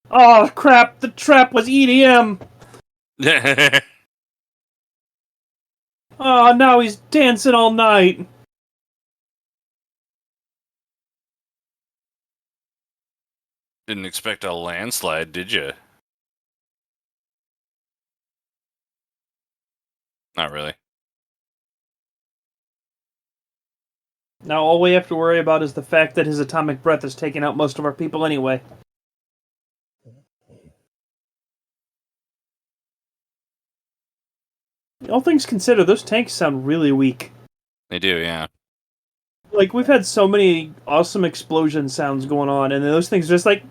Oh crap! The trap was EDM. Oh, now he's dancing all night. Didn't expect a landslide, did you? Not really. Now all we have to worry about is the fact that his atomic breath is taking out most of our people anyway. All things considered, those tanks sound really weak. They do, yeah. Like, we've had so many awesome explosion sounds going on, and those things are just like...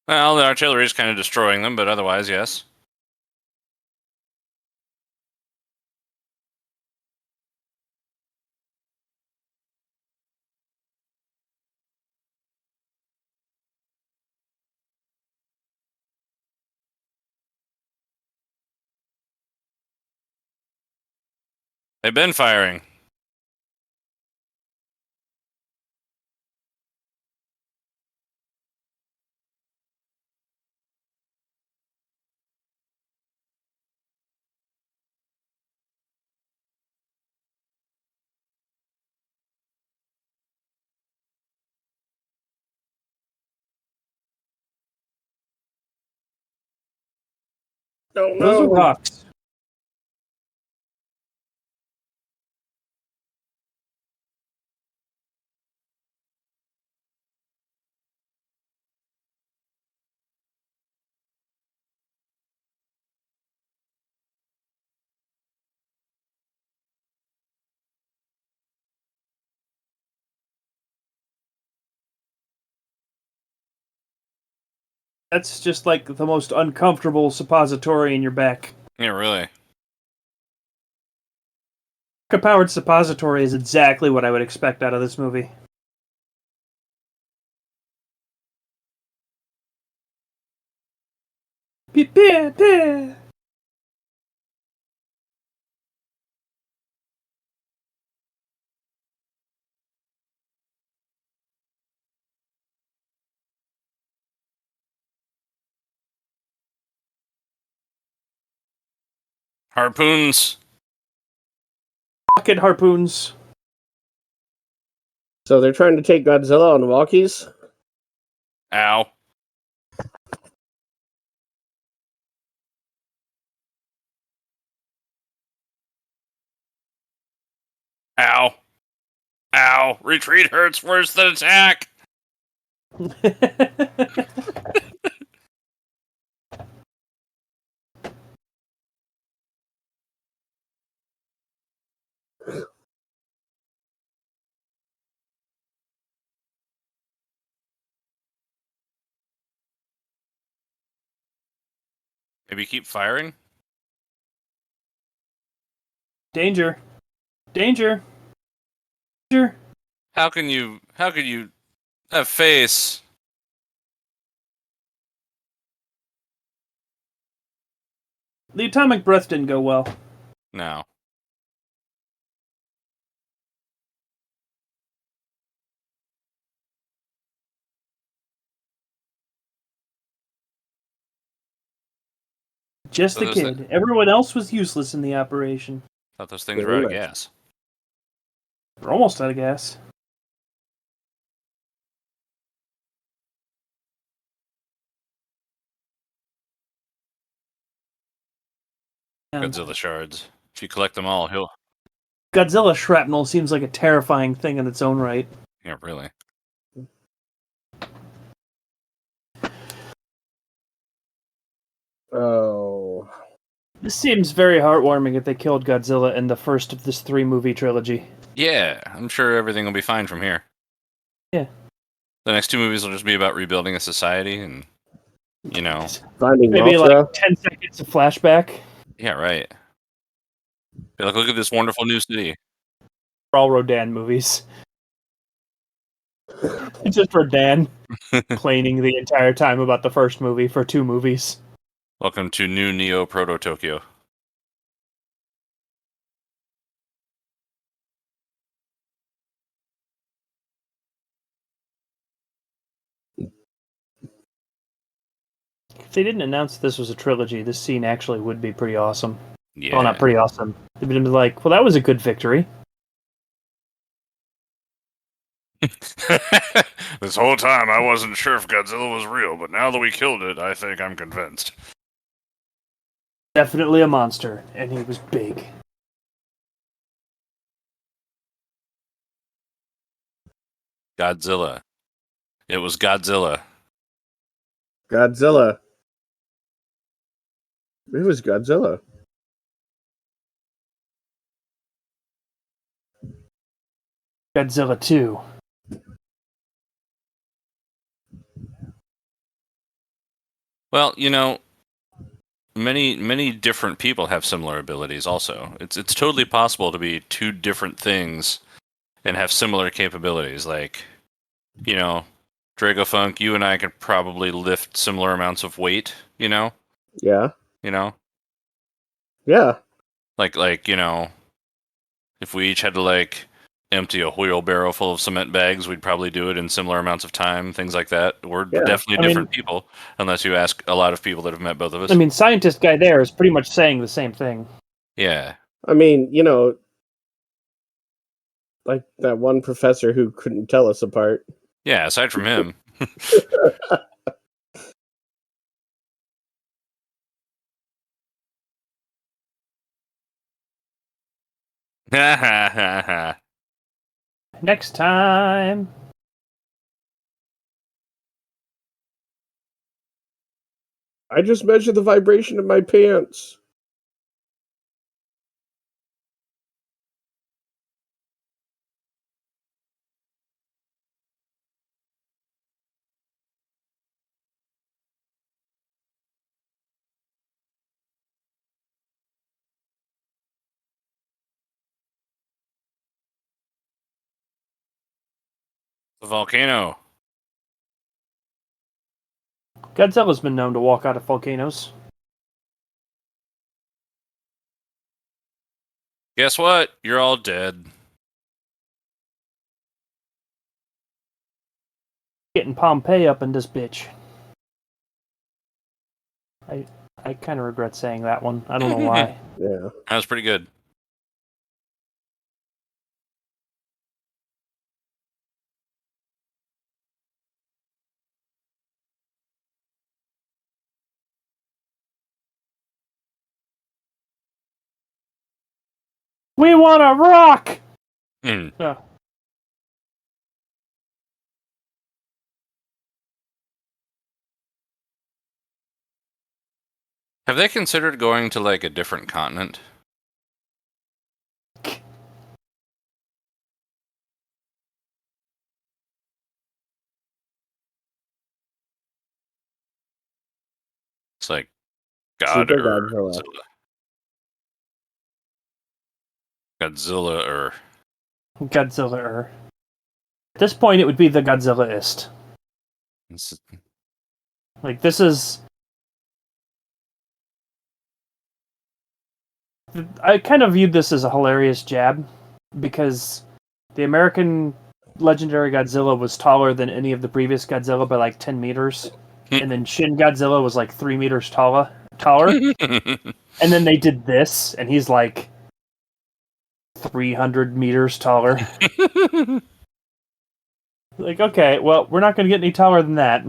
Well, the artillery is kind of destroying them, but otherwise, yes. They've been firing. Oh Those are no! rocks. That's just like the most uncomfortable suppository in your back. Yeah, really. Rocket-powered suppository is exactly what I would expect out of this movie. Pee-pee-pee. Harpoons. Rocket harpoons. So they're trying to take Godzilla on walkies? Ow. Ow. Ow. Retreat hurts worse than attack. Maybe keep firing? Danger. Danger. Danger. How can you have face? The atomic breath didn't go well. No. Just So the those kid. Everyone else was useless in the operation. Thought those things were out of gas. We're almost out of gas. Godzilla shards. If you collect them all, he'll... Godzilla shrapnel seems like a terrifying thing in its own right. Yeah, really. Oh. This seems very heartwarming if they killed Godzilla in the first of this 3-movie trilogy. Yeah, I'm sure everything will be fine from here. Yeah. The next 2 movies will just be about rebuilding a society and, you know. Finding Maybe Mothra. like 10 seconds of flashback. Yeah, right. Be like, look at this wonderful new city. For all Rodan movies. It's just Rodan complaining the entire time about the first movie for 2 movies. Welcome to New Neo Proto Tokyo. If they didn't announce this was a trilogy, this scene actually would be pretty awesome. Yeah. Well, not pretty awesome. They'd be like, well, that was a good victory. This whole time I wasn't sure if Godzilla was real, but now that we killed it, I think I'm convinced. Definitely a monster, and he was big. Godzilla. It was Godzilla. Godzilla. It was Godzilla. Godzilla 2. Well, many different people have similar abilities also. It's totally possible to be 2 different things and have similar capabilities. Like, Dragofunk, you and I could probably lift similar amounts of weight, Yeah. Like, if we each had to, empty a wheelbarrow full of cement bags, we'd probably do it in similar amounts of time, things like that. We're definitely different people, unless you ask a lot of people that have met both of us. I mean, scientist guy there is pretty much saying the same thing. Yeah. I mean, like that one professor who couldn't tell us apart. Yeah, aside from him. Next time. I just measured the vibration of my pants. The volcano. Godzilla's been known to walk out of volcanoes. Guess what? You're all dead. Getting Pompeii up in this bitch. I kind of regret saying that one. I don't know why. Yeah. That was pretty good. We want a rock! Mm. Have they considered going to a different continent? It's like God Super or Godzilla. Godzilla or Godzilla. At this point, it would be the Godzillaist. This is... I kind of viewed this as a hilarious jab, because the American legendary Godzilla was taller than any of the previous Godzilla by 10 meters, and then Shin Godzilla was 3 meters taller. And then they did this, and he's 300 meters taller. Okay, well, we're not going to get any taller than that.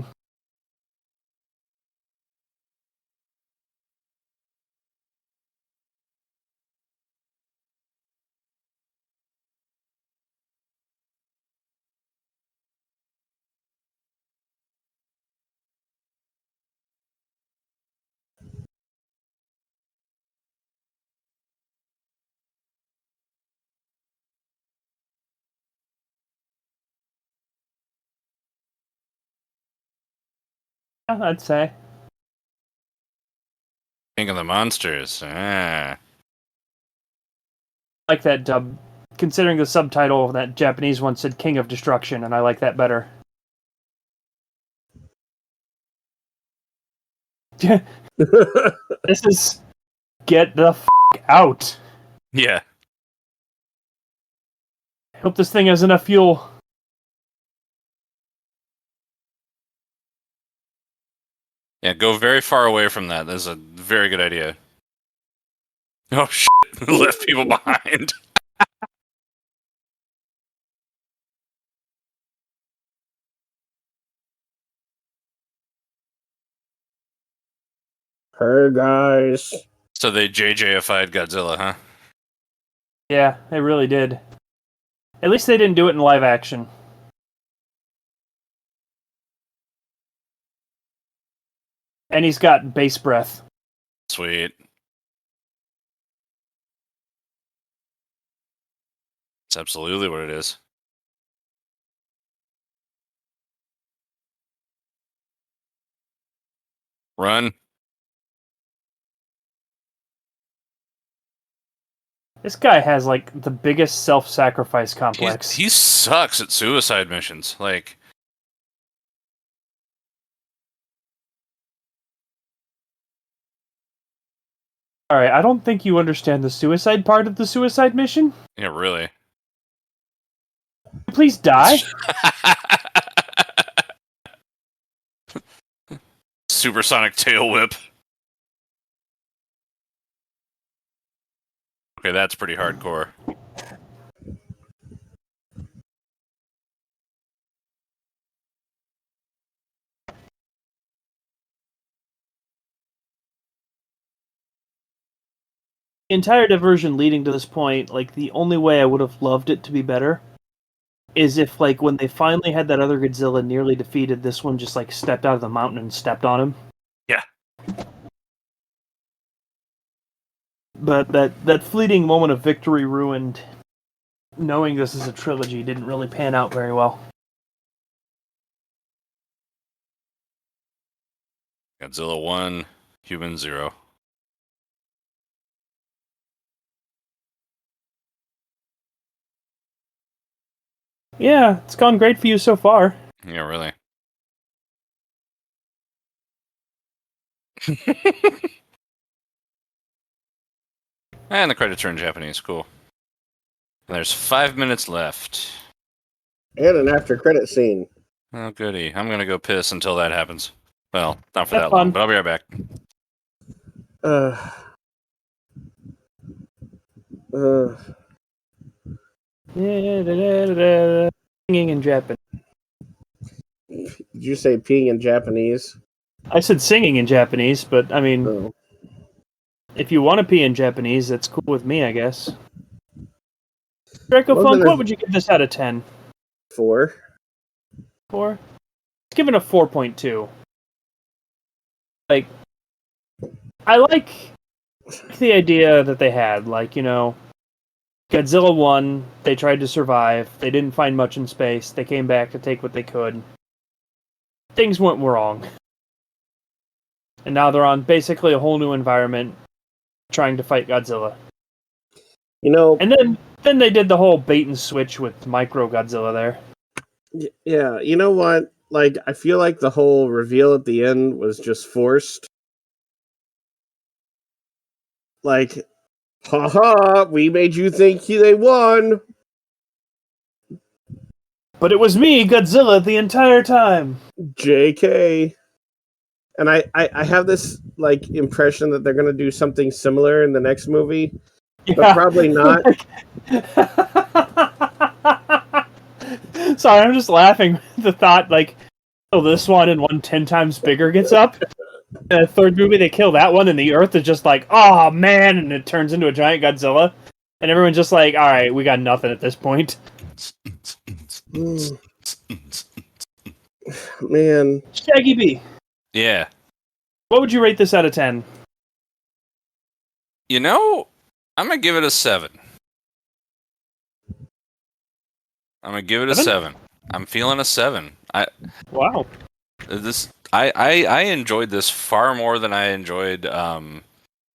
I'd say. King of the Monsters. Ah. I like that dub. Considering the subtitle, that Japanese one said King of Destruction, and I like that better. This is... Get the f*** out. Yeah. Hope this thing has enough fuel. Yeah, go very far away from that. That's a very good idea. Oh, shit. Left people behind. Hey, guys. So they JJified Godzilla, huh? Yeah, they really did. At least they didn't do it in live action. And he's got bass breath. Sweet. That's absolutely what it is. Run. This guy has, like, the biggest self-sacrifice complex. He sucks at suicide missions. Like, Alright, I don't think you understand the suicide part of the suicide mission. yeah, really. Please die. Supersonic tail whip. Okay, that's pretty hardcore. The entire diversion leading to this point, like, the only way I would have loved it to be better is if, like, when they finally had that other Godzilla nearly defeated, this one just, like, stepped out of the mountain and stepped on him. Yeah. But that fleeting moment of victory ruined, knowing this is a trilogy, didn't really pan out very well. Godzilla 1, Human 0. Yeah, it's gone great for you so far. Yeah, really. And the credits are in Japanese. Cool. And there's 5 minutes left. And an after credit scene. Oh, goody. I'm going to go piss until that happens. Well, not for Have that fun. long, but I'll be right back. Singing in Japanese. Did you say peeing in Japanese? I said singing in Japanese, but I mean, No. if you want to pee in Japanese, that's cool with me, I guess. Draco Well, Funk, then what would you give this out of 10? 4. 4? Let's give it a 4.2. Like, I like the idea that they had. Like, you know, Godzilla 1, they tried to survive. They didn't find much in space. They came back to take what they could. Things went wrong. And now they're on basically a whole new environment trying to fight Godzilla. You know, And then they did the whole bait and switch with Micro Godzilla there. yeah, you know what? Like, I feel like the whole reveal at the end was just forced. Like, haha, we made you think they won. But it was me, Godzilla, the entire time. JK. And I have this, like, impression that they're going to do something similar in the next movie. Yeah. But probably not. Sorry, I'm just laughing at the thought, like, oh, this one and one 10 times bigger gets up. In the third movie, they kill that one, and the Earth is just like, oh, man, and it turns into a giant Godzilla. And everyone's just like, all right, we got nothing at this point. Man. Shaggy B, Yeah. what would you rate this out of 10? You know, I'm going to give it a 7. I'm going to give it a 7. I'm feeling a 7. Wow. I enjoyed this far more than I enjoyed the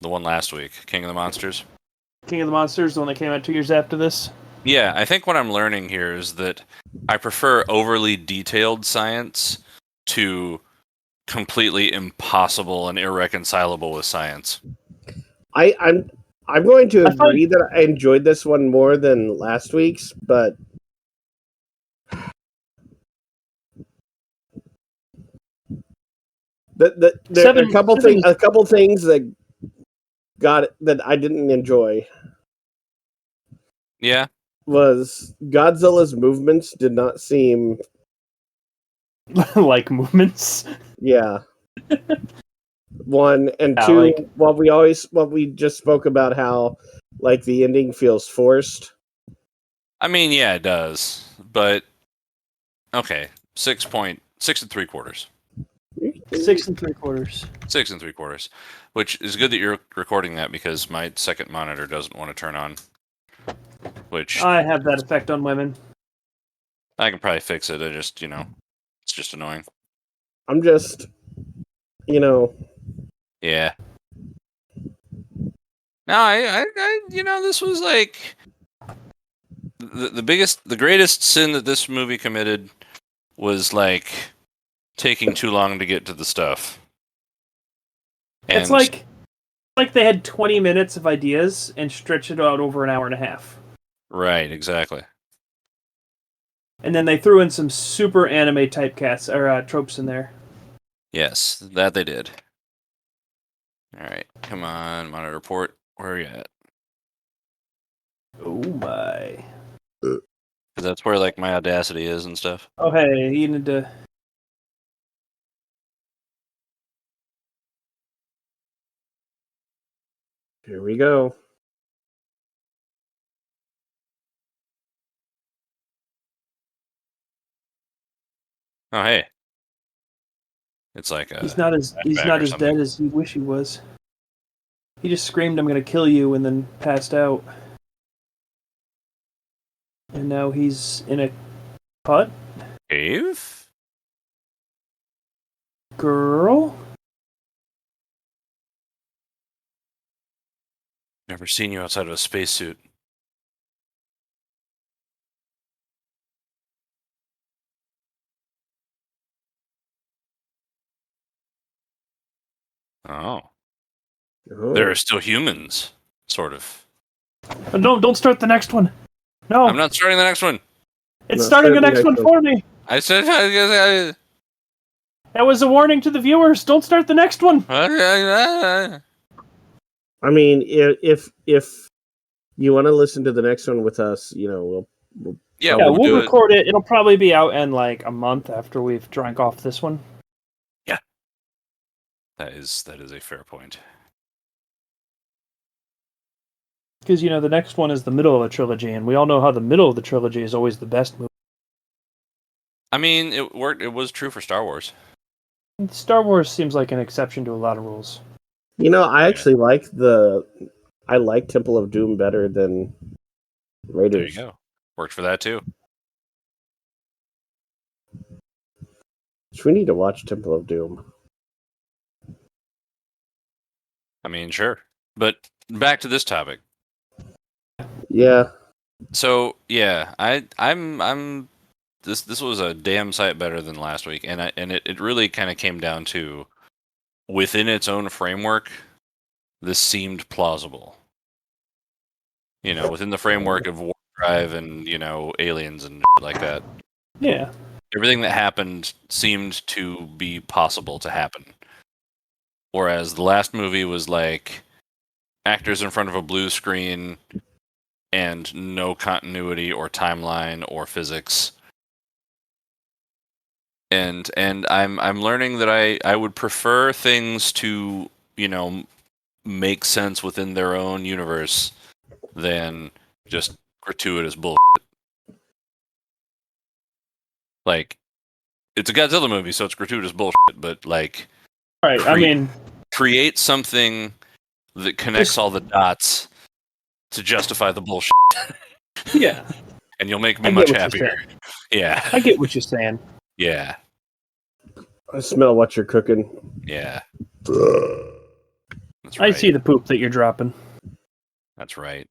one last week, King of the Monsters. King of the Monsters, the one that came out 2 years after this. Yeah, I think what I'm learning here is that I prefer overly detailed science to completely impossible and irreconcilable with science. I'm going to I find- agree that I enjoyed this one more than last week's, but there are a couple things that I didn't enjoy. Yeah. Was Godzilla's movements did not seem like movements. Yeah. One and Yeah, two. like- What we just spoke about how like the ending feels forced. I mean, yeah, it does. But okay, 6.6 3/4. 6 3/4. 6 3/4, which is good that you're recording that because my second monitor doesn't want to turn on. Which I have that effect on women. I can probably fix it. I just, it's just annoying. I'm just, Yeah. No, I this was like the greatest sin that this movie committed was like taking too long to get to the stuff. And It's like they had 20 minutes of ideas and stretched it out over an hour and a half. Right, exactly. And then they threw in some super anime typecast or tropes in there. Yes, that they did. All right, come on, monitor report. Where are you at? Oh my! Because that's where like my Audacity is and stuff. Oh hey, you need to. Here we go. Oh hey, it's like He's not as dead as you wish he was. He just screamed, "I'm gonna kill you," and then passed out. And now he's in a hut. cave. Girl. Never seen you outside of a spacesuit. Oh. There are still humans, sort of. Don't start the next one. No, I'm not starting the next one. it's starting the next one for me. I said. That was a warning to the viewers. Don't start the next one. I mean, if you want to listen to the next one with us, we'll we'll record it. It'll probably be out in like a month after we've drank off this one. Yeah, that is a fair point. Because the next one is the middle of a trilogy, and we all know how the middle of the trilogy is always the best movie. I mean, it worked. It was true for Star Wars. Star Wars seems like an exception to a lot of rules. I actually like Temple of Doom better than Raiders. There you go. Worked for that too. We need to watch Temple of Doom. I mean, sure. But back to this topic. Yeah. So yeah, I'm this was a damn sight better than last week, and it really kind of came down to within its own framework, this seemed plausible. Within the framework of Warp Drive and aliens and like that. Yeah. Everything that happened seemed to be possible to happen. Whereas the last movie was like actors in front of a blue screen and no continuity or timeline or physics. And I'm learning that I would prefer things to, make sense within their own universe than just gratuitous bullshit. Like, it's a Godzilla movie, so it's gratuitous bullshit, but like, right, create something that connects all the dots to justify the bullshit. Yeah. And you'll make me much happier. Yeah. I get what you're saying. Yeah. I smell what you're cooking. Yeah. That's I right. see the poop that you're dropping. That's right.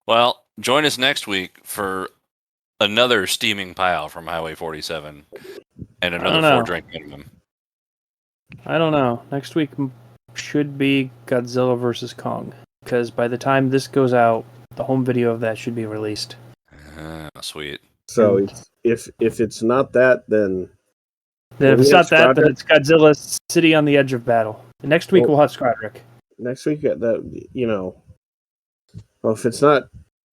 Well, join us next week for another steaming pile from Highway 47 and another know. 4-drink minimum. I don't know. Next week should be Godzilla versus Kong, because by the time this goes out, the home video of that should be released. Sweet. So if it's not that, then If it's not that, then Skrodrick? it's Godzilla City on the Edge of Battle. Next week we'll have Skrodrick. Next week well, if it's not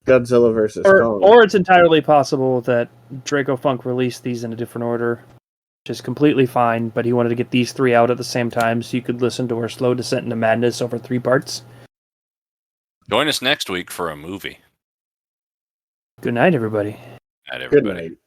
Godzilla versus Kong, Or it's entirely possible that Draco Funk released these in a different order, which is completely fine, but he wanted to get these 3 out at the same time so you could listen to our slow descent into madness over 3 parts. Join us next week for a movie. Good night, everybody. Night, good everybody. night.